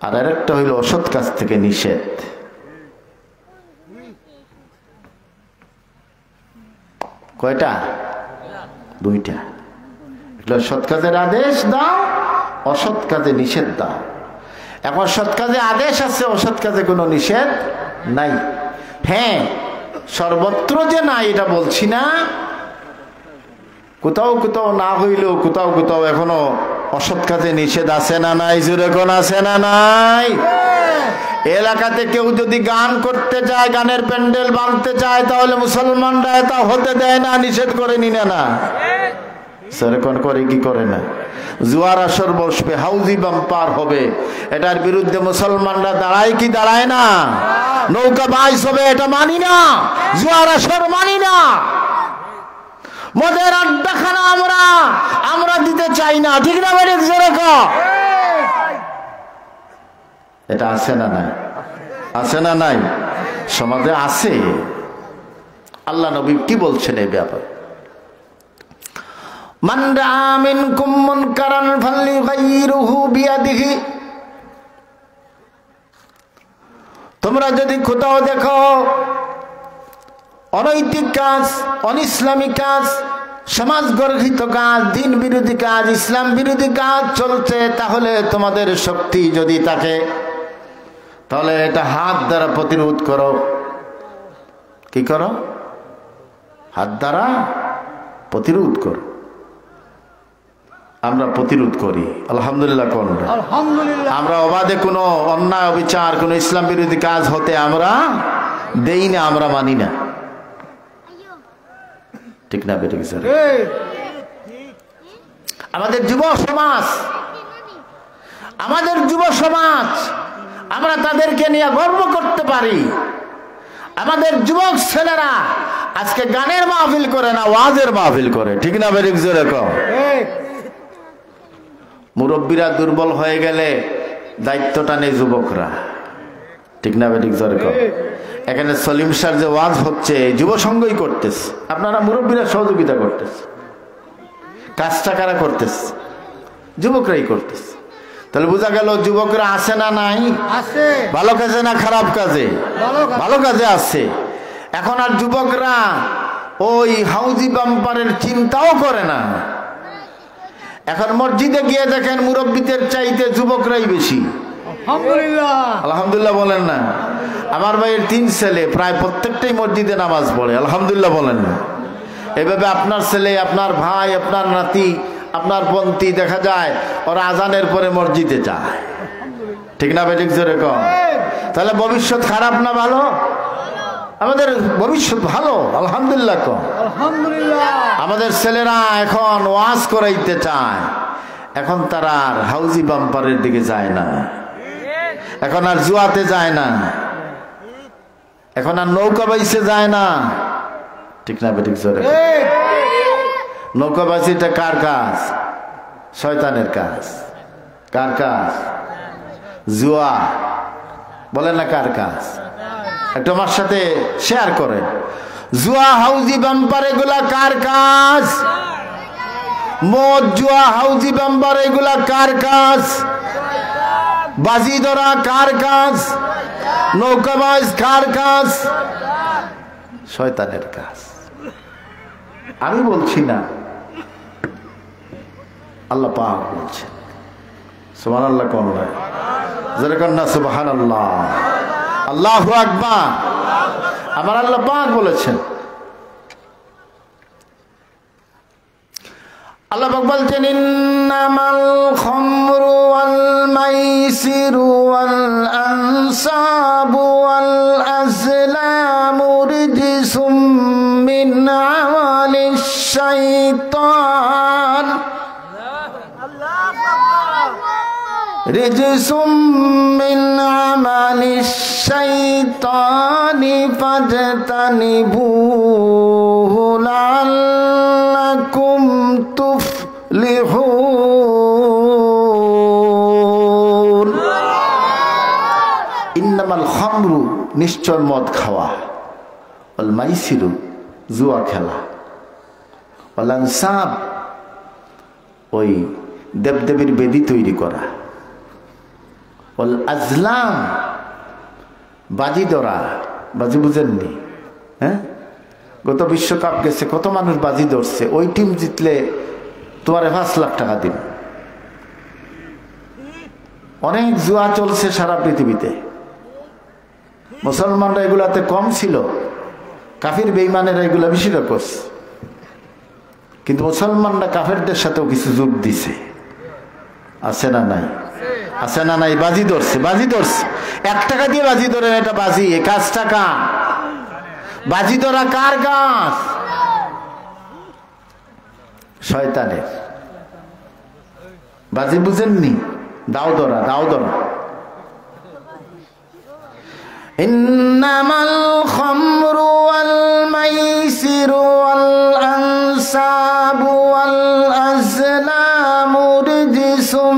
আর আরেকটা হইল অসৎ কাজ থেকে নিষেধ। কয়টা? দুইটা। সৎ কাজের আদেশ দাও, অসৎ কাজে নিষেধ দাও। এখন সৎ কাজে আদেশ আছে, অসৎ কাজে কোনো নিষেধ নাই। হ্যাঁ, সর্বত্র যে নাই এটা বলছি না, কোথাও কোথাও না হইলেও কোথাও কোথাও এখনো অসৎ কাজে নিষেধ আছে না নাই? জোরে কোন আছে না নাই? এলাকাতে কেউ যদি গান করতে চায়, গানের প্যান্ডেল বাঁধতে চায়, তাহলে মুসলমানরা তা হতে দেয় না, নিষেধ করে নিনে না? সেরকম করে কি করে না? জুয়ার আসর বসবে, হাউজি বাম্পার হবে, এটার বিরুদ্ধে মুসলমানরা দাঁড়ায় কি দাঁড়ায় না? নৌকা বাইস হবে, এটা মানি না। জুয়ার আসর মানি না। মদের আড্ডাখানা আমরা দিতে চাই না, ঠিক না? এটা আছে না নাই? আছে না নাই? সমাজে আছে। আল্লাহ নবী কি বলছেন এই ব্যাপারে? মান রাআ মিনকুম মুনকারান ফালইগাইরুহু বিয়াদিহি। তোমরা যদি কোথাও দেখো অনৈতিক কাজ, অনিসলামিক কাজ, সমাজ গর্হিত কাজ, দিন বিরোধী কাজ, ইসলাম বিরোধী কাজ চলছে, তাহলে তোমাদের শক্তি যদি থাকে, তাহলে এটা হাত দ্বারা প্রতিরোধ করো। কি করো? হাত দ্বারা প্রতিরোধ করো। আমরা প্রতিরোধ করি, আলহামদুলিল্লাহ। কোন আলহামদুলিল্লাহ? আমরা অবাধে কোনো অন্যায়, অবিচার, কোনো ইসলাম বিরোধী কাজ হতে আমরা দেই না, আমরা মানি না, ঠিক না? বেঠিক স্যার? আমাদের যুব সমাজ, আমাদের যুব সমাজ, আমরা তাদেরকে নিয়ে গর্ব করতে পারি। আমাদের যুবক ছেলেরা আজকে গানের মাহফিল করে না, ওয়াজের মাহফিল করে, ঠিক না? বেঠিক জোরে কও। মুরব্বীরা দুর্বল হয়ে গেলে দায়িত্বটা নেই যুবকরা, ঠিক না? বেঠিক জোরে কও। এখানে সলিম স্যার যে ওয়াজ হচ্ছে, যুব সংঘই করতেছে, আপনারা মুরব্বীরা সহযোগিতা করতেছে। কাজটা কারা করতেছে? যুবকরাই করতেছে। তাহলে বোঝা গেল যুবকরা আছে না নাই? আছে। ভালো কাজে না খারাপ কাজে? ভালো কাজে আছে। এখন আর যুবকরা ওই হাউজি বাম্পারের চিন্তাও করে না। এখন মসজিদে গিয়ে দেখেন মুরব্বীদের চাইতে যুবকরাই বেশি। আলহামদুলিল্লাহ, আলহামদুলিল্লাহ বলেন না? আমার ভাইয়ের 3 ছেলে, প্রায় প্রত্যেকটাই মসজিদে নামাজ পড়ে, আলহামদুলিল্লাহ বলেন না? এভাবে আপনার ছেলে, আপনার ভাই, আপনার নাতি, আপনার পন্থী দেখা যায় ওরা আজানের পরে মসজিদে যায়, ঠিক না? বেঠিক জোরে কও। তাহলে ভবিষ্যৎ খারাপ না ভালো? আমাদের ভবিষ্যৎ ভালো, আলহামদুলিল্লাহ কও। আলহামদুলিল্লাহ। আমাদের ছেলেরা এখন ওয়াজ করাইতে চায়, এখন তারা আর হাউজি বাম্পারের দিকে যায় না, এখন আর জুয়াতে যায় না, এখন আর নৌকা বাইসে যায় না, ঠিক না? বেঠিক জোরে। নৌকাবাসীটা কার কাজ? শয়তানের কাজ। কার কাজ? জুয়া। বলেন না কার কাজ? একটু আমার সাথে শেয়ার করেন। জুয়া, হাউজি বাম্পার এগুলা কার কাজ? মদ, জুয়া, হাউজি বাম্পার এগুলা কার কাজ? বাজি ধরা কার কাজ? নৌকাবাজ কার কাজ? শয়তানের কাজ। আমি বলছি না, আল্লাহ পাক বলছেন। সুবহানাল্লাহ কোন নয়? যারা কন্যা সুবহানাল্লাহ, আল্লাহু আকবার। আমার আল্লাহ পাক বলেছেন আল্লাহ পাক বলছেন ইন্নামাল খামরু ওয়াল মাইসিরু ওয়াল আনসাবু ওয়াল আজলামু রিজসুম মিন আমালিশ শাইতান রিজসুম মিন আমালিশ শাইতানি ফাজতানিবুহু লাআল্লাকুম তুফলিহুন। ইন্নামাল খামরু নিশ্চয় মদ খাওয়া, ওয়াল মাইসিরু জুয়া খেলা, ওয়াল আনসাব ওই দেবদেবীর বেদি তৈরি করা, ওয়াল আজলাম বাজি ধরা। বাজি বুঝেননি? হ্যাঁ, গত বিশ্বকাপ গেছে, কত মানুষ বাজি ধরছে, ওই টিম জিতলে তোমার 5 লাখ টাকা দিন। অনেক জুয়া চলছে সারা পৃথিবীতে। মুসলমানরা এগুলাতে কম ছিল, কাফির বেঈমানেরা এগুলা বেশি করছে। কিন্তু মুসলমানরা কাফেরদের সাথেও কিছু যোগ দিছে, আছে না নাই? আছে না নাই? বাজি ধরছে, বাজি ধরছে। 1 টাকা দিয়ে বাজি ধরেন, এটা বাজি। এ কাজ টাকা বাজি ধরা কার কাজ? শয়তানের। বাজি বুঝেননি? দাও ধরা, দাও ধরা। ইন্নামাল খামরু ওয়াল মাইসিরু ওয়াল আনসাবু ওয়াল আজলামু রিজসুম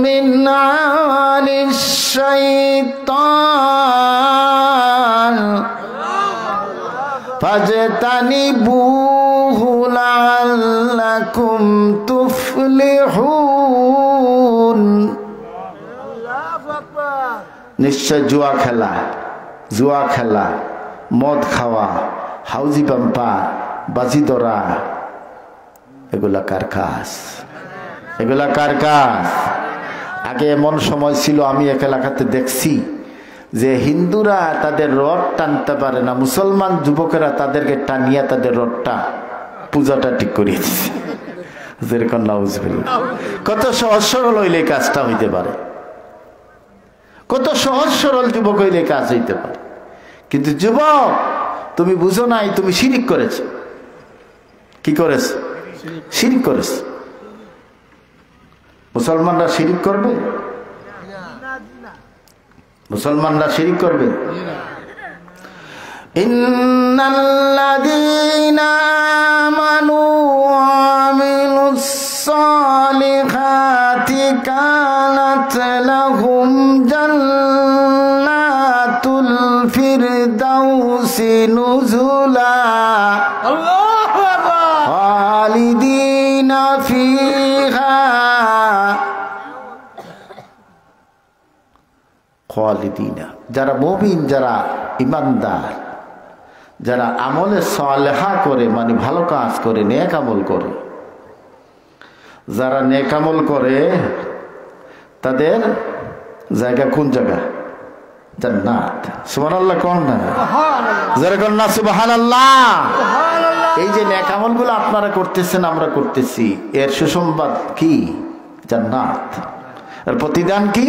মিন আমালিশ শাইতান ফাজতানিবুহু লাআল্লাকুম তুফলিহুন। নিশ্চয় জুয়া খেলা, জুয়া খেলা, মদ খাওয়া, হাউজি পাম্পার, বাজি ধরা, এগুলা কার কাজ? এগুলা কার কাজ? আগে এমন সময় ছিল, আমি এক এলাকাতে দেখছি যে হিন্দুরা তাদের রড টানতে পারে না, মুসলমান যুবকেরা তাদেরকে টানিয়া তাদের রডটা, পূজাটা ঠিক করিয়ে দিচ্ছে। যেরকম নাউজুবিল্লাহ। কত সহজ সরল হইলে কাজটা হইতে পারে, কত সহজ সরল যুবক হইলে কাজ হইতে পারে। কিন্তু যুবক, তুমি বুঝো নাই, তুমি শিরিক করেছ। কি করেছ? শিরিক করেছ। মুসলমানরা শিরিক করবে? মুসলমানরা শিরিক করবে? ইন্নাল্লাযীনা আমানু ওয়া আমিলুস সালিহাতি কানাত লাহুম জান্নাতুল ফিরদাউসি নুজুলা আল্লাহু আকবার খালিদিনা ফিহা খালিদিনা। যারা মুমিন, যারা ইমানদার, যারা আমলে সালেহা করে, মানে ভালো কাজ করে, নেক আমল করে, যারা নেক আমল করে তাদের জায়গা কোন জায়গা? জান্নাত। সুবহানাল্লাহ কোন না? যারা কোন না সুবহানাল্লাহ। এই যে নেক আমলগুলো আপনারা করতেছেন, আমরা করতেছি, এর সুসংবাদ কি? জান্নাত। এর প্রতিদান কি?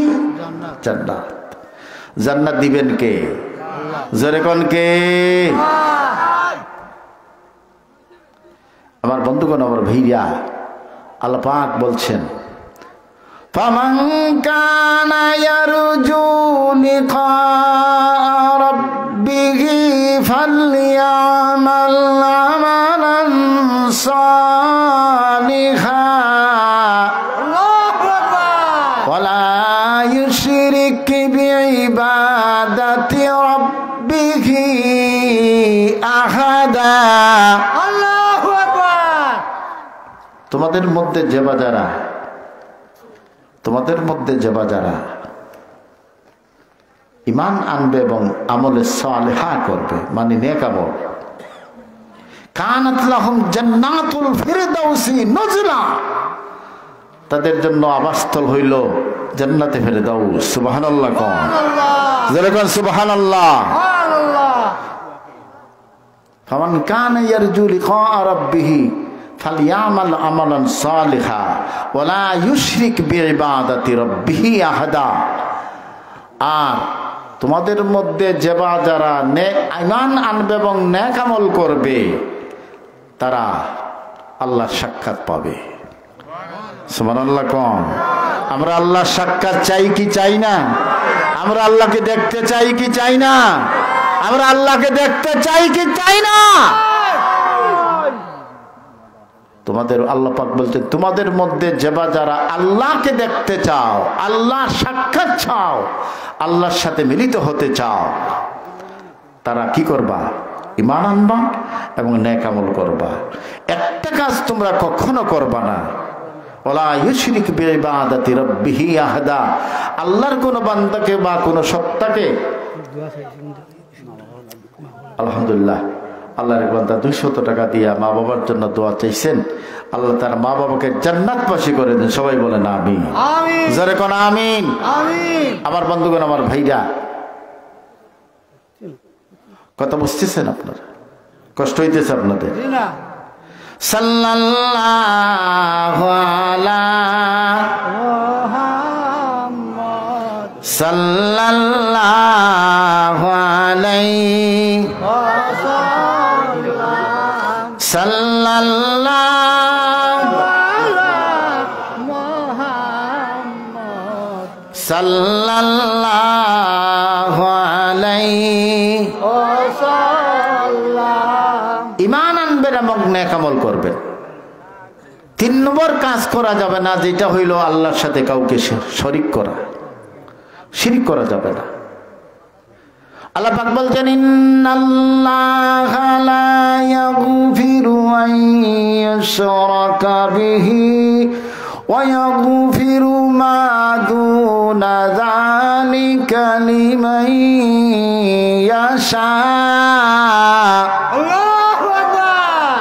জান্নাত। জান্নাত দিবেন কে? জোরে কোন কে? আমার বন্ধুগণ, আমার ভাইয়া, আল্লাহ পাক বলছেন ফামান কানা ইয়ারজু লিকা রাব্বিহি ফালইয়ামাল আমালান সালিহা ওয়ালা ইউশরিক বিইবাদাতি রাব্বিহি আহাদা। আল্লাহু আকবার। তোমাদের মধ্যে যে বাজারা, তোমাদের মধ্যে যে বাজারা ঈমান আনবে এবং আমলে সালেহা করবে, মানে নেক আমল, কানাত লাহুম জান্নাতুল ফিরদাউসি নুজুলা, তাদের জন্য আবাসস্থল হইল জান্নাতে ফিরদাউস। সুবহানাল্লাহ কোন? যেরকম সুবহানাল্লাহ। ফামান কানা ইয়ারজু লিকা রাব্বিহি ফালিয়ামাল আমালান সালিহা ওয়ালা ইউশরিক বিইবাদাতি রাব্বিহি আহাদা। আর তোমাদের মধ্যে যারা ঈমান আনবে এবং নেক আমল করবে তারা আল্লাহর সাক্ষাৎ পাবে। সুবহানাল্লাহ। কোন আমরা আল্লাহর সাক্ষাৎ চাই কি চাই না? আমরা আল্লাহকে দেখতে চাই কি চাই না? আমরা আল্লাহকে দেখতে চাই কি চাই না? তোমাদের আল্লাহ পাক বলছেন তোমাদের মধ্যে যারা আল্লাহকে দেখতে চাও, আল্লাহর সাক্ষাৎ চাও, আল্লাহর সাথে মিলিত হতে চাও, তারা কি করবা? ঈমান আনবা এবং নেক আমল করবা। একটা কাজ তোমরা কখনো করবা না, ওয়ালা ইউশরিক বিইবাদাতি রাব্বিহি আহাদা। আল্লাহর কোন বান্দাকে বা কোন সত্তাকে, আলহামদুলিল্লাহ আল্লাহর বান্দা 200 টাকা দিয়ে মা বাবার জন্য দোয়া চাইছেন। আল্লাহ তার মা বাবাকে জান্নাতবাসী করে দেন। সবাই বলেন আমিন। আমিন। জোরে কোন আমিন। আমিন। আমার বন্ধুগণ, আমার ভাইরা, কথা বুঝতেছেন আপনারা? কষ্ট হইতেছে আপনাদের? সাল্লাল্লাহু আলা মুহাম্মদ সাল্লাল্লাহু আলাইহি ওয়াসাল্লাম সাল্লাল্লাহু আলা মুহাম্মদ সাল্লাল্লাহু আলাইহি ওয়াসাল্লাম। ঈমান আনবেন এবং নেক আমল করবেন। 3 নম্বর কাজ করা যাবে না, যেটা হইল আল্লাহর সাথে কাউকে শরীক করা। শিরক করা যাবে না। আল্লাহ পাক বলছেন ইন্নাল্লাহা লা ইয়াগফিরু আন ইউশরাকা বিহি ওয়া ইয়াগফিরু মা দুনা যালিকা লিমান ইয়াশা। আল্লাহু আকবার।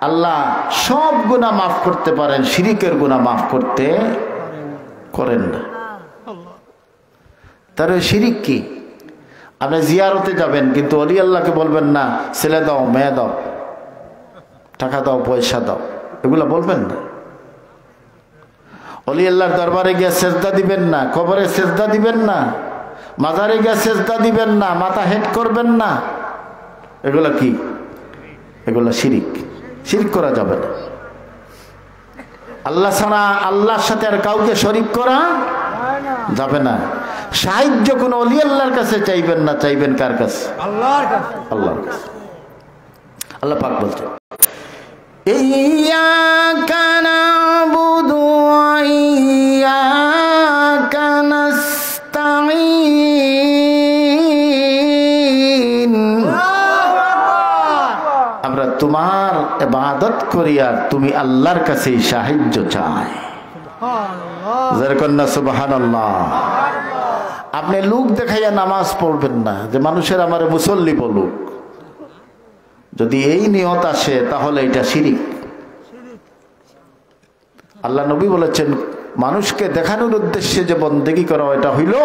আল্লাহ সব গুনাহ মাফ করতে পারেন, শিরকের গুনাহ মাফ করতে করেন না। তার শিরিক কি? আপনি জিয়ারতে যাবেন কিন্তু ওলি আল্লাহকে বলবেন না ছেলে দাও, মেয়ে দাও, টাকা দাও, পয়সা দাও, এগুলো বলবেন না। ওলি আল্লাহর দরবারে গিয়ে সেজদা দিবেন না, কবরে সেজদা দিবেন না, মাজারে গিয়ে সেজদা দিবেন না, মাথা হেড করবেন না। এগুলা কি? এগুলা শিরিক। শিরিক করা যাবে না। আল্লাহ ছাড়া আল্লাহর সাথে আর কাউকে শরীক করা যাবে না। সাহায্য কোন ওলি আল্লাহর কাছে চাইবেন না, চাইবেন কার কাছে? আল্লাহর কাছে। আল্লাহর কাছে। আল্লাহ পাক বলছেন ইয়্যাকা না'বুদু ওয়া ইয়্যাকা নাস্তাঈন। আমরা তোমার ইবাদত করি আর তুমি আল্লাহর কাছে সাহায্য চাই। যেরকম সুবহানাল্লাহ। আপনি লোক দেখাইয়া নামাজ পড়বেন না যে মানুষের আমার মুসল্লি বলুক। যদি এই নিয়ত আসে তাহলে এটা শিরিক। আল্লাহ নবী বলেছেন মানুষকে দেখানোর উদ্দেশ্যে যে বন্দেগী করা এটা হইল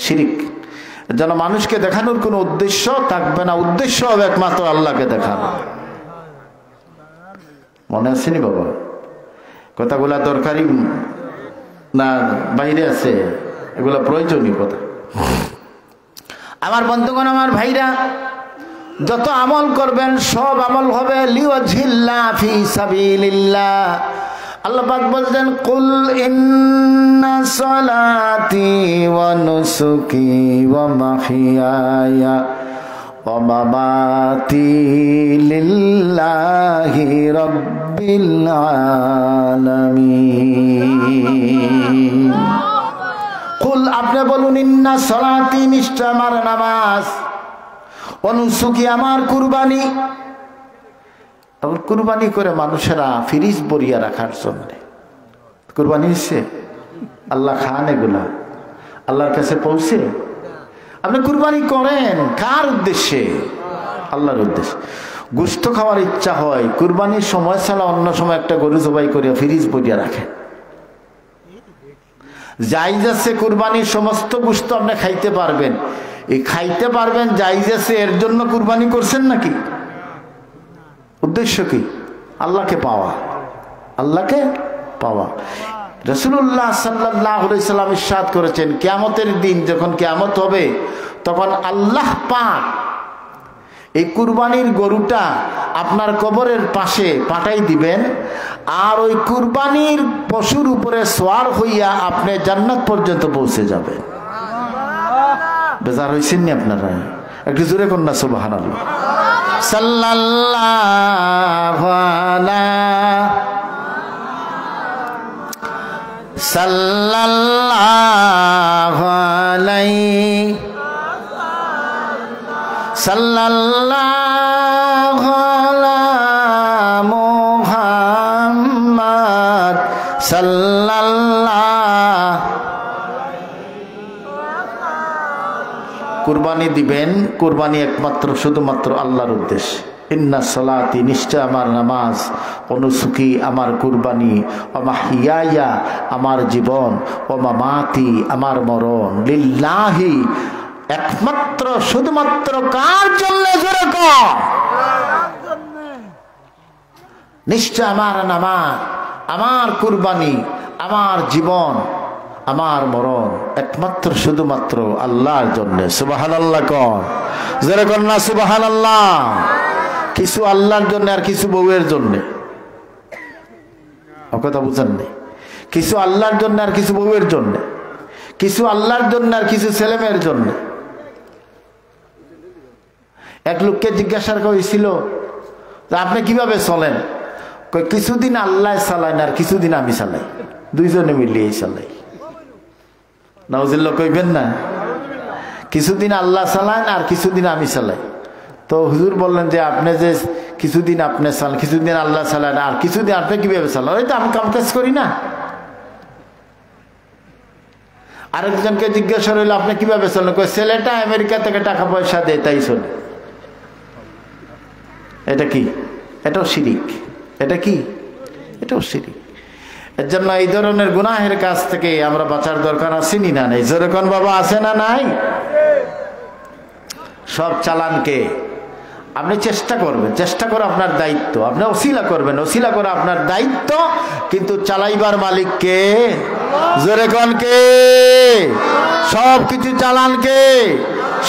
শিরিক। যেন মানুষকে দেখানোর কোনো উদ্দেশ্য থাকবে না, উদ্দেশ্য হবে একমাত্র আল্লাহকে দেখানো। মনে আসেনি বাবা? কথাগুলা দরকারি না বাইরে আছে? এগুলা প্রয়োজনীয় কথা। আমার বন্ধুগণ, আমার ভাইরা, যত আমল করবেন সব আমল হবে লিওয়াজহিল্লাহ ফি সাবিলিল্লাহ। আল্লাহ পাক বলছেন কুল ইন্না সালাতি ওয়া নুসুকি ওয়া মাহইয়ায়া ওয়া মামাতি লিল্লাহি রাব্বিল আলামিন। কুল, আপনি বলুন, ইন্না সালাতি, নিশ্চয় আমার নামাজ, ওয়া নুসুকি, আমার কুরবানি। এখন কুরবানি করে মানুষেরা ফ্রিজ ভরিয়া রাখার জন্য কুরবানি হচ্ছে। আল্লাহ খান এগুলা আল্লাহর কাছে পৌঁছে। আপনি কুরবানি করেন কার উদ্দেশ্যে? আল্লাহর উদ্দেশ্যে। গোশত খাওয়ার ইচ্ছা হয়, কুরবানির সময় ছাড়া অন্য সময় একটা গরু জবাই করে ফ্রিজ ভরিয়া রাখেন। জায়েজ আছে, কুরবানির সমস্ত গোশত আপনি খাইতে পারবেন। এই খাইতে পারবেন জায়েজ আছে, এর জন্য কুরবানি করছেন নাকি? উদ্দেশ্য কি? আল্লাহকে পাওয়া, আল্লাহকে পাওয়া। রাসূলুল্লাহ সাল্লাল্লাহু আলাইহি সাল্লাম ইরশাদ করেছেন, কিয়ামতের দিন যখন কিয়ামত হবে তখন আল্লাহ পাক এই কুরবানির গরুটা আপনার কবরের পাশে পাঠাই দিবেন, আর ওই কুরবানির পশুর উপরে সওয়ার হইয়া আপনি জান্নাত পর্যন্ত পৌঁছে যাবেন। বেজার হইছেন নি আপনারা? একটু জোরে কোন না সুবহানাল্লাহ। সাল্লাল্লাহু আলাইহি সাল্লাল্লাহু আলা মুহাম্মদ সাল্লাল্লাহু। কুরবানি দিবেন, কুরবানি একমাত্র শুধুমাত্র আল্লাহর উদ্দেশ্যে। ইন্না সালাতি, নিশ্চয় আমার নামাজ, অনুসুকি আমার কুরবানি, ও মাহিয়ায়া আমার জীবন, ও মামাতি আমার মরণ, লিল্লাহি একমাত্র শুধুমাত্র কার জন্য? নিশ্চয় আমার নামাজ, আমার কুরবানি, আমার জীবন, আমার মরণ একমাত্র শুধুমাত্র আল্লাহর জন্য। সুবহানাল্লাহ কোন, জোরে কোন না সুবহানাল্লাহ। কিছু আল্লাহর জন্য আর কিছু বউয়ের জন্য, কথা বুঝেন নি? কিছু আল্লাহর জন্য আর কিছু বউয়ের জন্য, কিছু আল্লাহর জন্য আর কিছু ছেলেমেয়ের জন্য। এক লোককে জিজ্ঞাসা করেছিল, আপনি কিভাবে চলেন? কিছুদিন আল্লাহ চালায় আর কিছুদিন আমি চালাই, দুইজনে মিলিয়ে চালাই। নাউজুবিল্লাহ কইবেন না? কিছুদিন আল্লাহ চালান আর কিছুদিন আমি চালাই। তো হুজুর বললেন যে আপনি যে কিছুদিন আপনি চালান, কিছুদিন আল্লাহ চালান, আর কিছুদিন আপনি কিভাবে চালান? ওই তো আমি কাম কাজ করি না। আরেকজনকে জিজ্ঞাসা রইল, আপনি কিভাবে চলেন? ছেলেটা আমেরিকা থেকে টাকা পয়সা দেয় তাই চলে। এটা কি? এটাও শিরিক। এটা কি? এটাও শিরিক। এর জন্য এই ধরনের গুনাহের কাছ থেকে আমরা বাঁচার দরকার আছে নি না নাই? জোরে কোন বাবা, আছে না নাই? সব চালানকে আপনি চেষ্টা করবেন, চেষ্টা করে আপনার দায়িত্ব, আপনি ওসিলা করবেন, ওসিলা করে আপনার দায়িত্ব, কিন্তু চালাইবার মালিক কে? জোরে কোন কে? সব কিছু চালান কে?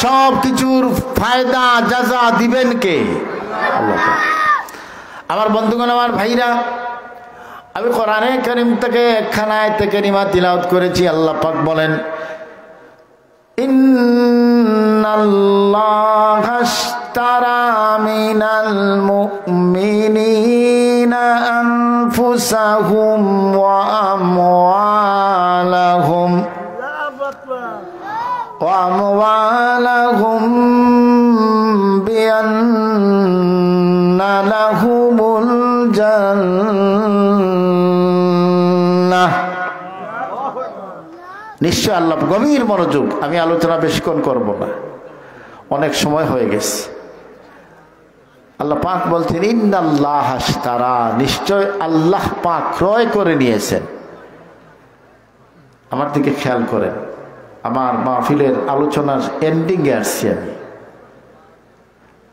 সব কিছুর ফায়দা জাযা দিবেন কে? আল্লাহ। আমার বন্ধুগণ, আমার ভাইরা, আমি কোরআনে কারীম থেকে একখানা আয়াতে কারিমা তিলাওয়াত করেছি। আল্লাহ পাক বলেন, ইন্নাল্লাহা আশতারা মিনাল মুমিনিনা আনফুসাহুম ওয়া আমওয়ালাহুম বিআন্না লাহুমুল জান্নাহ। নিশ্চয় আল্লাহ, গভীর মনোযোগ, আমি আলোচনা বেশিক্ষণ করব না, অনেক সময় হয়ে গেছে। আল্লাহ পাক বলছেন, ইন্নাল্লাহ আশতারা, নিশ্চয় আল্লাহ পাক ক্রয় করে নিয়েছেন। আমার দিকে খেয়াল করেন, আমার মাহফিলের আলোচনার এন্ডিং এ আসছি,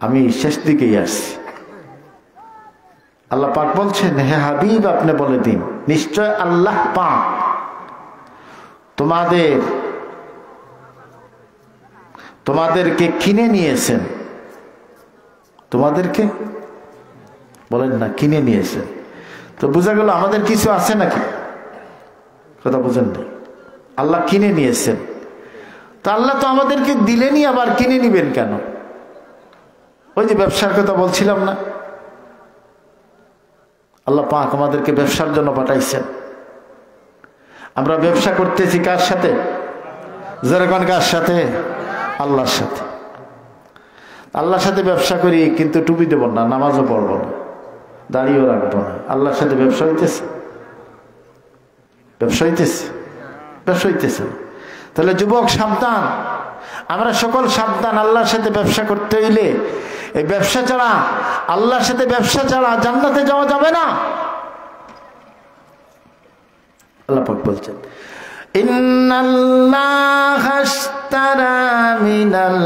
আমি শেষ দিকেই আসছি। আল্লাহ পাক বলছেন, হে হাবিব আপনি বলে দিন, নিশ্চয় আল্লাহ পাক তোমাদেরকে কিনে নিয়েছেন। তোমাদেরকে বলেন না, কিনে নিয়েছেন। তো বোঝা গেল আমাদের কিছু আছে নাকি? কথা বুঝেন না? আল্লাহ কিনে নিয়েছেন। তো আল্লাহ তো আমাদেরকে দিলেনই, আবার কিনে নিবেন কেন? ওই যে ব্যবসার কথা বলছিলাম না, আল্লাহ পাক আমাদেরকে ব্যবসার জন্য পাঠাইছেন। আমরা ব্যবসা করতেছি কার সাথে? যেরকম কার সাথে? আল্লাহর সাথে। আল্লাহর সাথে ব্যবসা করি, কিন্তু টুপি দেব না, নামাজও পড়বো না, দাড়িও রাখবো না। আল্লাহর সাথে ব্যবসা হইতেছে? ব্যবসা হইতেছে? ব্যবসা হইতেছে। তাহলে যুবক সাবধান, আমরা সকল সাবধান। আল্লাহর সাথে ব্যবসা করতে হইলে এই ব্যবসা ছাড়া, আল্লাহর সাথে ব্যবসা ছাড়া জান্নাতে যাওয়া যাবে না। আল্লাহ পাক বলছেন, ইন্নাল্লাহা আশতারা মিনাল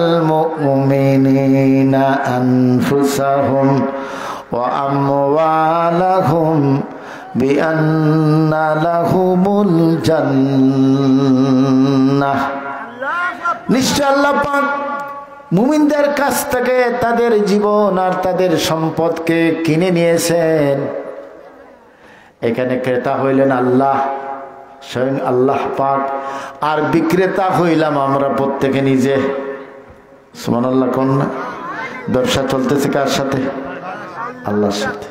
মুমিনিনা আনফুসাহুম ওয়া আমওয়ালাহুম বিআন্না লাহুমুল জান্নাহ। নিশ্চয় আল্লাহ পাক মুমিনদের কাছ থেকে তাদের জীবন আর তাদের সম্পদকে কিনে নিয়েছেন। এখানে ক্রেতা হইলেন আল্লাহ, স্বয়ং আল্লাহ পাক, আর বিক্রেতা হইলাম আমরা প্রত্যেকে নিজে। সুবহানাল্লাহ কোন না? ব্যবসা চলতেছে কার সাথে? আল্লাহর সাথে।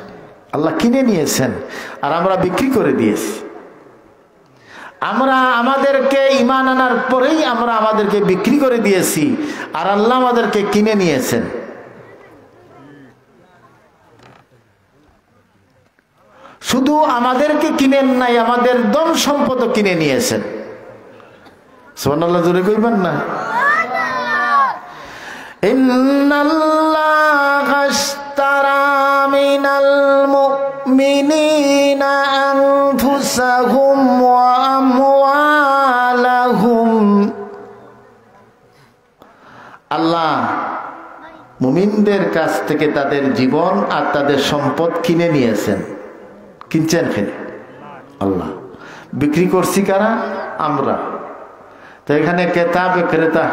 আল্লাহ কিনে নিয়েছেন আর আমরা বিক্রি করে দিয়েছি। আমরা আমাদেরকে ঈমান আনার পরেই আমরা আমাদেরকে বিক্রি করে দিয়েছি, আর আল্লাহ আমাদেরকে কিনে নিয়েছেন। শুধু আমাদেরকে কিনেন নাই, আমাদের ধন সম্পদও কিনে নিয়েছেন। সুবহানাল্লাহ জোরে কইবেন না? ইন্নাল্লাহা আশতারা মিনাল মুমিনিনা আনফুসাহুম ওয়া আমওয়ালাহুম। আল্লাহ মুমিনদের কাছ থেকে তাদের জীবন আর তাদের সম্পদ কিনে নিয়েছেন। কিনছেন কে? আল্লাহ। বিক্রি করছি কারা? আমরা। তো এখানে ক্রেতা বিক্রেতা।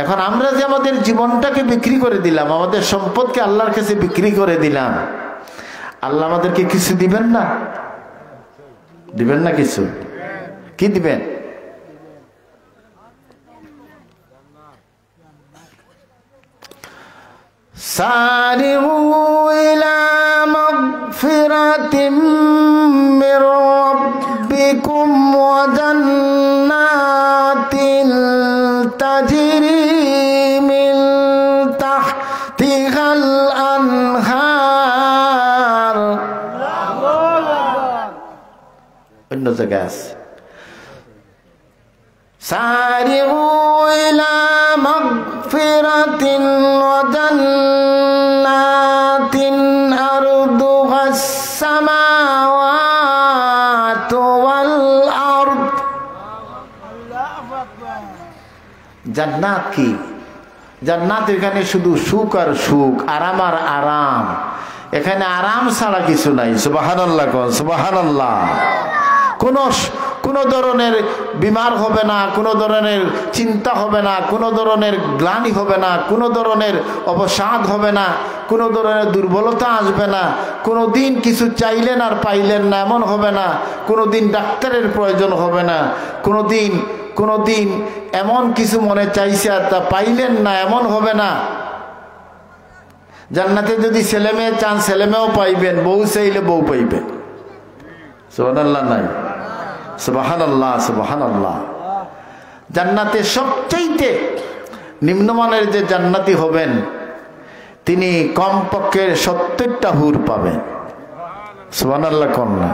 এখন আমরা যে আমাদের জীবনটাকে বিক্রি করে দিলাম, আমাদের সম্পদকে আল্লাহর কাছে বিক্রি করে দিলাম, আল্লাহ আমাদেরকে কিছু দিবেন না? দিবেন না কিছু? কি দিবেন? সারিউ ইলা মাগফিরাতিম মির রাব্বিকুম ওয়া জান্নাতিন তাজরি মিন তাহতিহাল আনহার। অন্য জায়গায় আছে সারিউ ইলা মাগফিরাতিন ওয়া জান্নাতিন আরদুহাস সামাওয়াতু ওয়াল আরদ। জান্নাত কি? জান্নাত এখানে শুধু সুখ আর সুখ, আরাম আর আরাম। এখানে আরাম ছাড়া কিছু নাই। সুবহানাল্লাহ কোন? সুবহানাল্লাহ। কোন ধরনের বিমার হবে না, কোন ধরনের চিন্তা হবে না, কোন ধরনের গ্লানি হবে না, কোন ধরনের অবসাদ হবে না, কোন ধরনের দুর্বলতা আসবে না। কোনো দিন কিছু চাইলেন আর পাইলেন না এমন হবে না। কোনো দিন ডাক্তারের প্রয়োজন হবে না। কোনো দিন এমন কিছু মনে চাইছে আর তা পাইলেন না এমন হবে না। জান্নাতে যদি ছেলে মেয়ে চান ছেলে মেয়েও পাইবেন, বউ চাইলে বউ পাইবেন। সুবহানাল্লাহ নাই? সুবহানাল্লাহ সুবহানাল্লাহ। জান্নাতে সবচাইতে নিম্নমানের যে জান্নাতি হবেন তিনি কমপক্ষে 70টা হুর পাবেন। সুবহানাল্লাহ কোন না?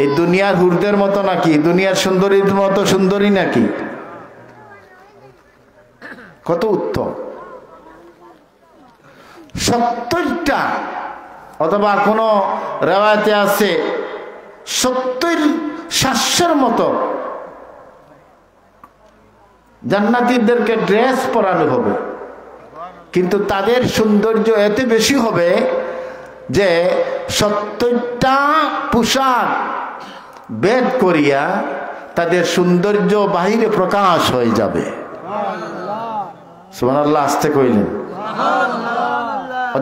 এই দুনিয়ার হুরদের মতো নাকি? দুনিয়ার সুন্দরীর মতো সুন্দরী নাকি? কত উত্তম। 70টা, অথবা কোন রেওয়ায়েতে আছে 70-700 মতো জান্নাতীদেরকে ড্রেস পরানো হবে। কিন্তু তাদের সৌন্দর্য এত বেশি হবে যে 70টা পোশাক বেদ করিয়া তাদের সৌন্দর্য বাহিরে প্রকাশ হয়ে যাবে। সুবহানাল্লাহ আস্তে কইলেন।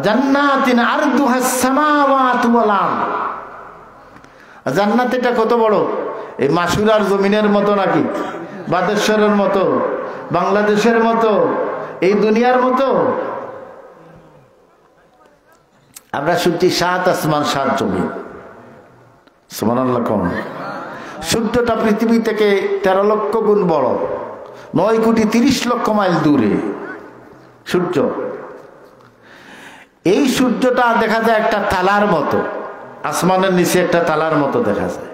জান্নাতিন আরদুহাস সামাওয়াতু ওয়াল আরদ। জান্নাত এটা কত বড়? এই মাসুরার জমিনের মতো নাকি? বাদেশ্বরের মতো? বাংলাদেশের মতো? এই দুনিয়ার মতো? আমরা শুনছি 7 আসমান 7 জমিন। সুবহানাল্লাহ কোন? সূর্যটা পৃথিবী থেকে 13 লক্ষ গুণ বড়, 9 কোটি 30 লক্ষ মাইল দূরে সূর্য। এই সূর্যটা দেখা যায় একটা তালার মতো, আসমানের নিচে একটা তালার মতো দেখা যায়।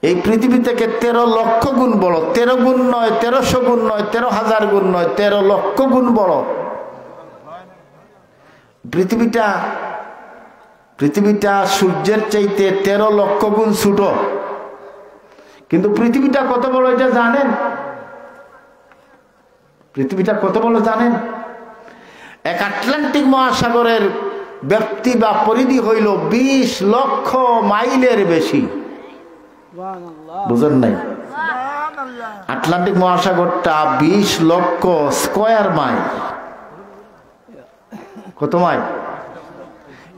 এই পৃথিবী থেকে 13 লক্ষ গুণ বড়। 13 গুণ নয়, 1300 গুণ নয়, 13,000 গুণ নয়, 13 লক্ষ গুণ বড় পৃথিবীটা সূর্যের চাইতে 13 লক্ষ গুণ ছোট। কিন্তু পৃথিবীটা কত বড় এটা জানেন? পৃথিবীটা কত বড় জানেন? এক আটলান্টিক মহাসাগরের ব্যাপ্তি বা পরিধি হইল 20 লক্ষ মাইলের বেশি। বুঝেন নাই? আটলান্টিক মহাসাগরটা 20 লক্ষ স্কয়ার মাইল। কত মাইল?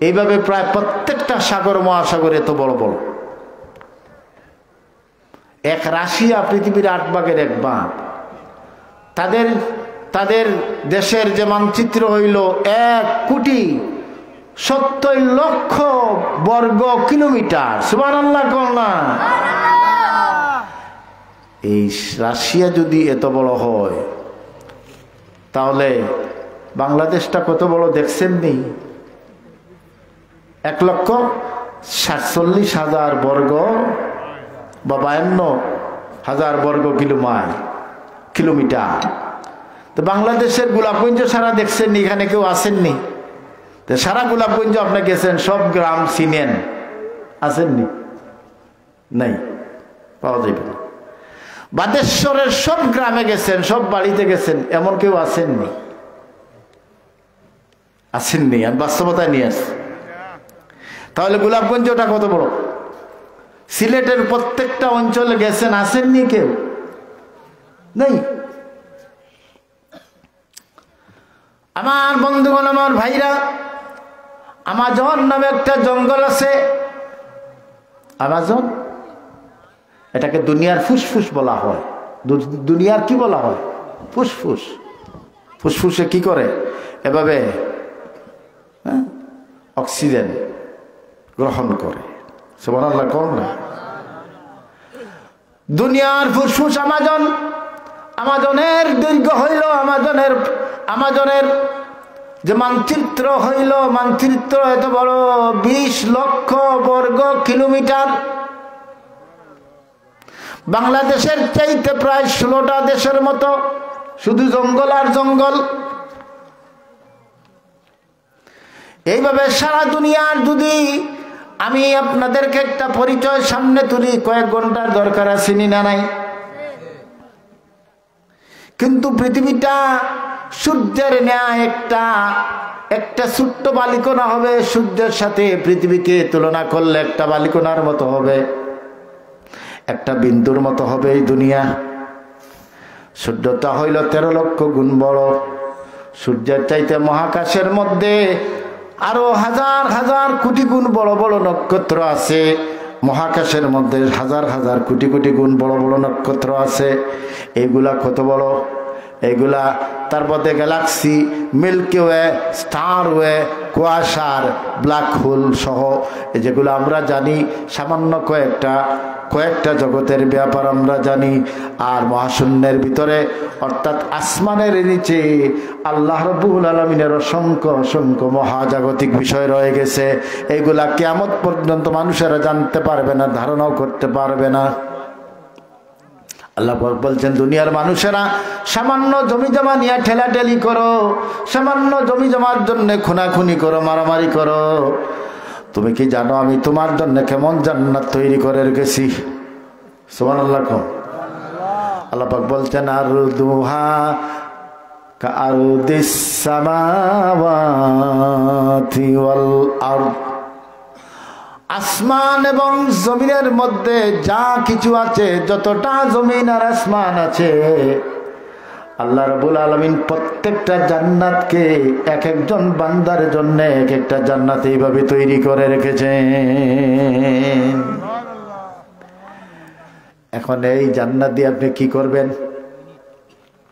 এইভাবে প্রায় প্রত্যেকটা সাগর মহাসাগর এত বড় বড়। এক রাশিয়া পৃথিবীর 8 ভাগের 1 ভাগ। তাদের দেশের যে মানচিত্র হইল 1,70,00,000 বর্গ কিলোমিটার। সুবহানাল্লাহ না? এই রাশিয়া যদি এত বড় হয় তাহলে বাংলাদেশটা কত বড় দেখছেন নি? 1,47,000 বর্গ বা 52,000 বর্গ কিলোমিটার। তো বাংলাদেশের গোলাপগঞ্জ সারা দেখছেন নি? এখানে কেউ আসেননি? তো সারা গোলাপগঞ্জ আপনি গেছেন, সব গ্রাম চিনেন, আসেননি? নাই, পাওয়া যাবে না। বাদেশ্বরের সব গ্রামে গেছেন, সব বাড়িতে গেছেন, এমন কেউ আসেননি? আসেননি। আমি বাস্তবতায় নিয়ে আসছি। তাহলে গোলাপগঞ্জটা কত বড়? সিলেটের প্রত্যেকটা অঞ্চলে গেছেন, আসেননি কেউ? নেই। আমার বন্ধুগণ, আমার ভাইরা, আমাজন নামে একটা জঙ্গল আছে। আমাজন, এটাকে দুনিয়ার ফুসফুস বলা হয়। দুনিয়ার কি বলা হয়? ফুসফুস। ফুসফুসে কি করে? এভাবে অক্সিজেন গ্রহণ করে। সুবহানাল্লাহ কোন না? দুনিয়ার ফুসফুস আমাজন। আমাজনের দৈর্ঘ্য হইল, আমাজনের যে মানচিত্র হইল, মানচিত্র এত বড়, 20 লক্ষ বর্গ কিলোমিটার। বাংলাদেশের চাইতে প্রায় 16টা দেশের মতো, শুধু জঙ্গল আর জঙ্গল। এইভাবে সারা দুনিয়ার যদি আমি আপনাদেরকে একটা পরিচয় সামনে তুলি, কয়েক ঘন্টার দরকার আছে নি? না নাই? কিন্তু পৃথিবীটা সূর্যের ন্যায় একটা ছোট্ট বালিকণা হবে। সূর্যের সাথে পৃথিবীকে তুলনা করলে একটা বালিকণার মতো হবে, একটা বিন্দুর মতো হবে এই দুনিয়া। সূর্যটা হইল 13 লক্ষ গুণ বড়। সূর্যের চাইতে মহাকাশের মধ্যে আরো হাজার হাজার কোটি গুণ বড় বড় নক্ষত্র আছে। মহাকাশের মধ্যে হাজার হাজার কোটি কোটি গুণ বড় বড় নক্ষত্র আছে। এইগুলা কত বড়? এইগুলা তার মধ্যে galaxy, milky way, star way, কুয়াশার, ব্ল্যাক হোল সহ যেগুলো আমরা জানি, সামান্য কয়েকটা জগতের ব্যাপার আমরা জানি। আর মহাশূন্যের ভিতরে, অর্থাৎ আসমানের নিচে আল্লাহ রাব্বুল আলামিনের অসংখ্য অসংখ্য মহাজাগতিক বিষয় রয়ে গেছে। এইগুলা কিয়ামত পর্যন্ত মানুষেরা জানতে পারবে না, ধারণাও করতে পারবে না। আল্লাহ বলছেন, দুনিয়ার মানুষেরা সামান্য জমি জমা নিয়ে ঠেলাঠেলি করো, সামান্য জমি জমার জন্য খুনাখুনি করো, মারামারি করো। তুমি কি জানো আমি তোমার জন্য কেমন জান্নাত তৈরি করে রেখেছি? সুবহানাল্লাহ। আল্লাহ পাক বলছেন, আরদুহা কাআরদিস সামাওয়াতি ওয়াল আরদ। আসমান এবং জমিনের মধ্যে যা কিছু আছে, যতটা জমিন আর আসমান আছে, আল্লাহ রাব্বুল আলামিন প্রত্যেকটা জান্নাতকে এক একজন বান্দার জন্য এক একটা জান্নাত এইভাবে তৈরি করে রেখেছেন। এখন এই জান্নাত দিয়ে আপনি কি করবেন?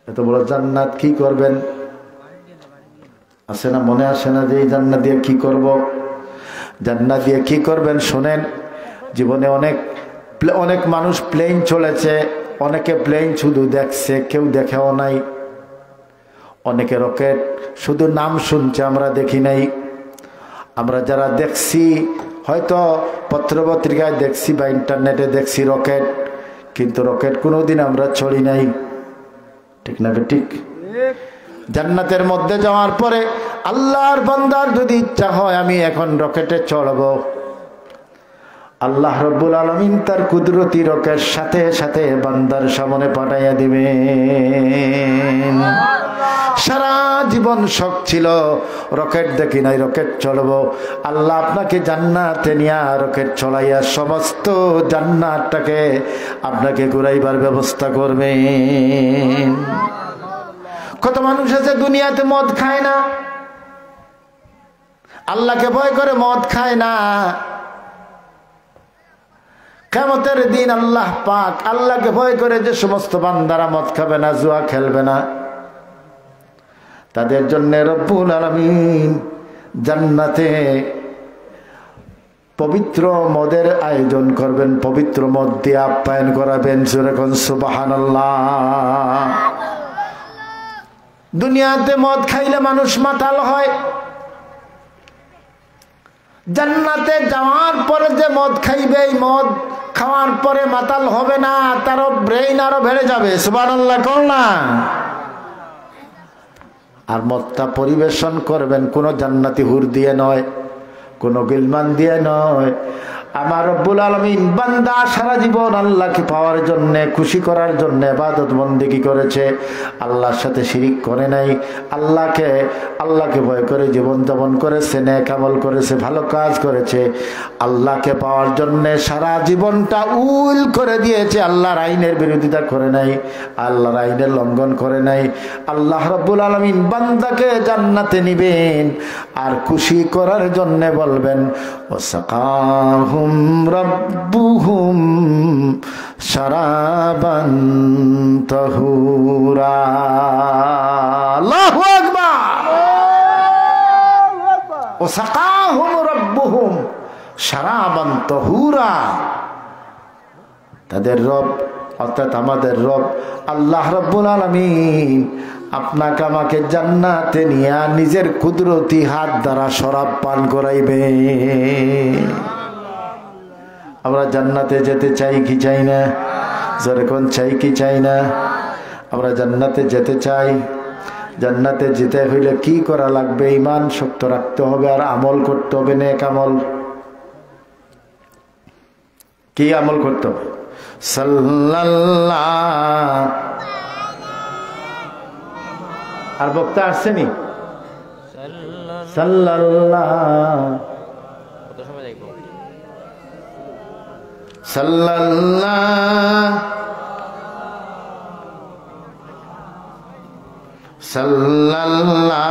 এত বড় জান্নাত কি করবেন? আসে না? মনে আসে না যে এই জান্নাত দিয়ে কি করব? জান্নাত দিয়ে কি করবেন শোনেন। জীবনে অনেক মানুষ প্লেন চলেছে, অনেকে প্লেন শুধু দেখছে, কেউ দেখেও নাই। অনেকে রকেট শুধু নাম শুনছে, আমরা দেখি নাই। আমরা যারা দেখছি, হয়তো পত্রপত্রিকায় দেখছি বা ইন্টারনেটে দেখছি রকেট, কিন্তু রকেট কোনোদিন আমরা চড়ি নাই। ঠিক না? ঠিক। জান্নাতের মধ্যে যাওয়ার পরে আল্লাহর বান্দার যদি ইচ্ছা হয় আমি এখন রকেটে চড়ব, আল্লাহ রাব্বুল আলামিন তার কুদরতি রকেট সাথে সাথে বান্দার সামনে পাঠাইয়া দিবেন। সারা জীবন শখ ছিল রকেট দেখি নাই রকেট চলবো, আল্লাহ আপনাকে জান্নাতে নিয়া রকেট চলাইয়া সমস্ত জান্নাতটাকে আপনাকে ঘুরাইবার ব্যবস্থা করবেন। কত মানুষ আছে দুনিয়াতে মদ খায় না, আল্লাহকে ভয় করে মদ খায় না। কিয়ামতের দিন আল্লাহ পাক আল্লাহকে ভয় করে যে সমস্ত বান্দারা মদ খাবে না, জুয়া খেলবে না, তাদের জন্য রব্বুল আলামিন জান্নাতে পবিত্র মদের আয়োজন করবেন, পবিত্র মদ দিয়ে আপ্যায়ন করাবেন। যেরকম সুবহানাল্লাহ। দুনিয়াতে মদ খাইলে মানুষ মাতাল হয়, জান্নাতে যাওয়ার পরে যে মদ খাইবে, এই মদ খাওয়ার পরে মাতাল হবে না, তারও ব্রেইন আরো বেড়ে যাবে। সুবহানাল্লাহ কোন না। আর মদটা পরিবেশন করবেন কোন জান্নাতি হুর দিয়ে নয়, কোন গিলমান দিয়ে নয়। আমার রব্বুল আলামিন বান্দা সারা জীবন আল্লাহকে পাওয়ার জন্য, খুশি করার জন্য ইবাদত বন্দেগী করেছে, আল্লাহর সাথে শিরিক করে নাই, আল্লাহকে ভয় করে জীবন যাপন করেছে, নেক আমল করেছে, ভালো কাজ করেছে, আল্লাহকে পাওয়ার জন্য সারা জীবনটা উল করে দিয়েছে। আল্লাহর আইনের বিরোধিতা করে নাই, আল্লাহর আইনের লঙ্ঘন করে নাই। আল্লাহ রব্বুল আলামিন বান্দাকে জান্নাতে নিবেন আর খুশি করার জন্য বলবেন ওয়াসাকাহুম রব্বুহুম শারাবান তাহুরা। আল্লাহু আকবার। ওয়াসাকাহুম রব্বুহুম শারাবান তাহুরা। তাদের রব অর্থাৎ আমাদের রব আল্লাহ রব্বুল আলামিন আপনাকে আমাকে জান্নাতে নিয়ে নিজের কুদরতি হাত দ্বারা শরাব পান করাইবে। আমরা জান্নাতে যেতে চাই কি চাই না? যেরকম চাই কি চাই না? আমরা জান্নাতে যেতে চাই। জান্নাতে যেতে হইলে কি করা লাগবে? ঈমান শক্ত রাখতে হবে আর আমল করতে হবে, নেক আমল। কি আমল করতে হবে? সাল্লাল্লাহ। আর বক্তা আসছেনি সাল্লাল্লাহ সাল্লাল্লাহ সাল্লাল্লাহ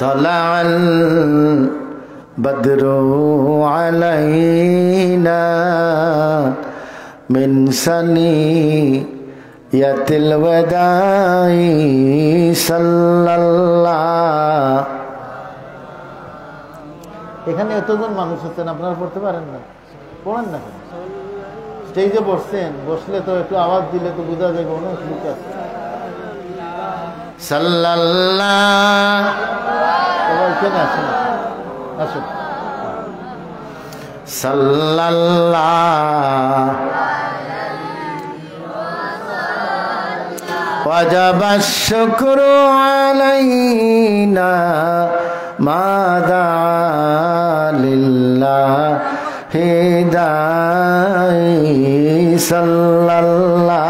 তালাল বদরু আলাইনা মিন সানিয়াতিল ওয়াদাই সাল্লাল্লাহ। এখানে এতজন মানুষ আছেন, আপনারা পড়তে পারেন না? পড়েন না। স্টেজে বসছেন, বসলে তো একটু আওয়াজ দিলে তো বোঝা যাবে অনেক লোক আছে। সাল্লাল্লাহ। সবাই এখানে আসেন, আসুন। সাল্লাল্লাহ ওয়াজাবা শুকরু আলাইনা মাদা লিল্লাহি দাই সাল্লাল্লাহ।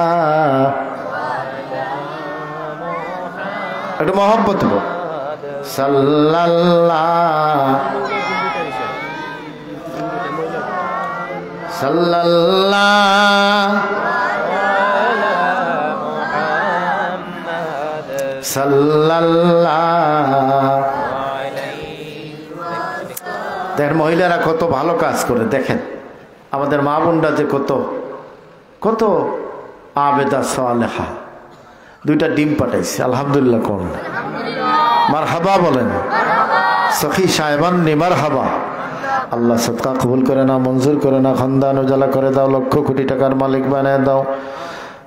একটু মহব্বত বল। সাল্লাল্লাহ সাল্লাল্লাহ সাল্লাল্লাহ। দেখেন মহিলারা কত ভালো কাজ করে, দেখেন আমাদের মা বোনরা যে কত কত আবেদা সালেহা। দুইটা ডিম পাঠাইছে, আলহামদুলিল্লাহ কোন মারহাবা বলেন। সখী সাহেবান মারহাবা। আল্লাহ সদকা কবুল করে না, মঞ্জুর করে না, খানদান উজালা করে দাও, লক্ষ কোটি টাকার মালিক বানায় দাও।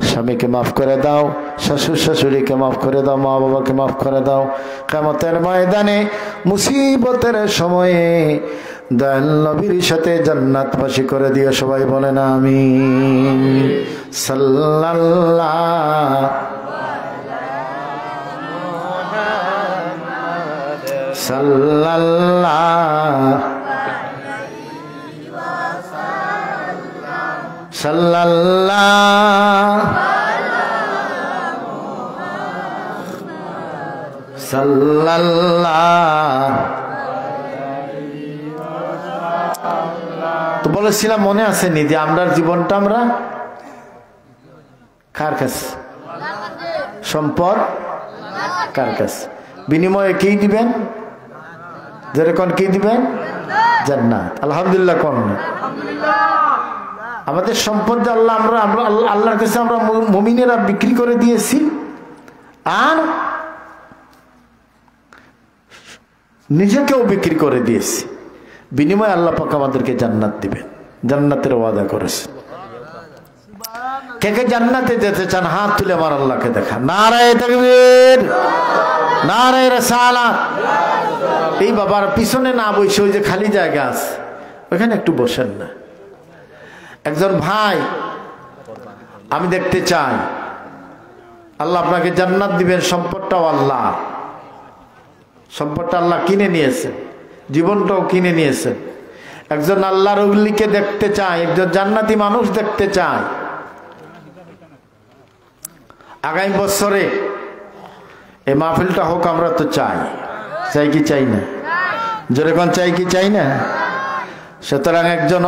স্বামীকে মাফ করে দাও, শ্বশুর শাশুড়িকে মাফ করে দাও, মা বাবাকে মাফ করে দাও। কিয়ামতের ময়দানে মুসিবতের সময়ে দয়াল নবীর সাথে জান্নাতবাসী করে দিও। সবাই বলেন আমিন। সাল্লাল্লাহ সাল্লাল্লাহ সাল্লাল্লাহ সাল্লাল্লাহু। তো বলেছিলাম মনে আছে নি যে আমরা জীবনটা আমরা কার কাছে, সম্পদ কার কাছে, বিনিময়ে কি দিবেন, যেরকম কি দিবেন, জান্নাত। আলহামদুলিল্লাহ কোন আমাদের সম্পদ আল্লাহ আমরা আল্লাহর কাছে আমরা মুমিনেরা বিক্রি করে দিয়েছি, আর নিজেকেও বিক্রি করে দিয়েছি, বিনিময়ে আল্লাহ পাক আমাদেরকে জান্নাত দিবেন, জান্নাতের ওয়াদা করেছে। কে কে জান্নাতে যেতে চান হাত তুলে আমার আল্লাহকে দেখা। নারায়ে তাকবীর, নারায়ে রিসালাত। এই বাবার পিছনে না বসে ওই যে খালি জায়গা আছে ওখানে একটু বসেন না। একজন ভাই আমি দেখতে চাই আল্লাহ আপনাকে জান্নাত দিবেন, সম্পদটাও আল্লাহ, সম্পদটা আল্লাহ কিনে নিয়েছেন, জীবনটাও কিনে নিয়েছেন। একজন আল্লাহর ওলিকে দেখতে চায়, একজন জান্নাতি মানুষ দেখতে চায়। আগামী বছরে এই মাহফিলটা হোক, আমরা তো চাই, চাই কি চাই না, যেরকম চাই কি চাই না। সুতরাং একজন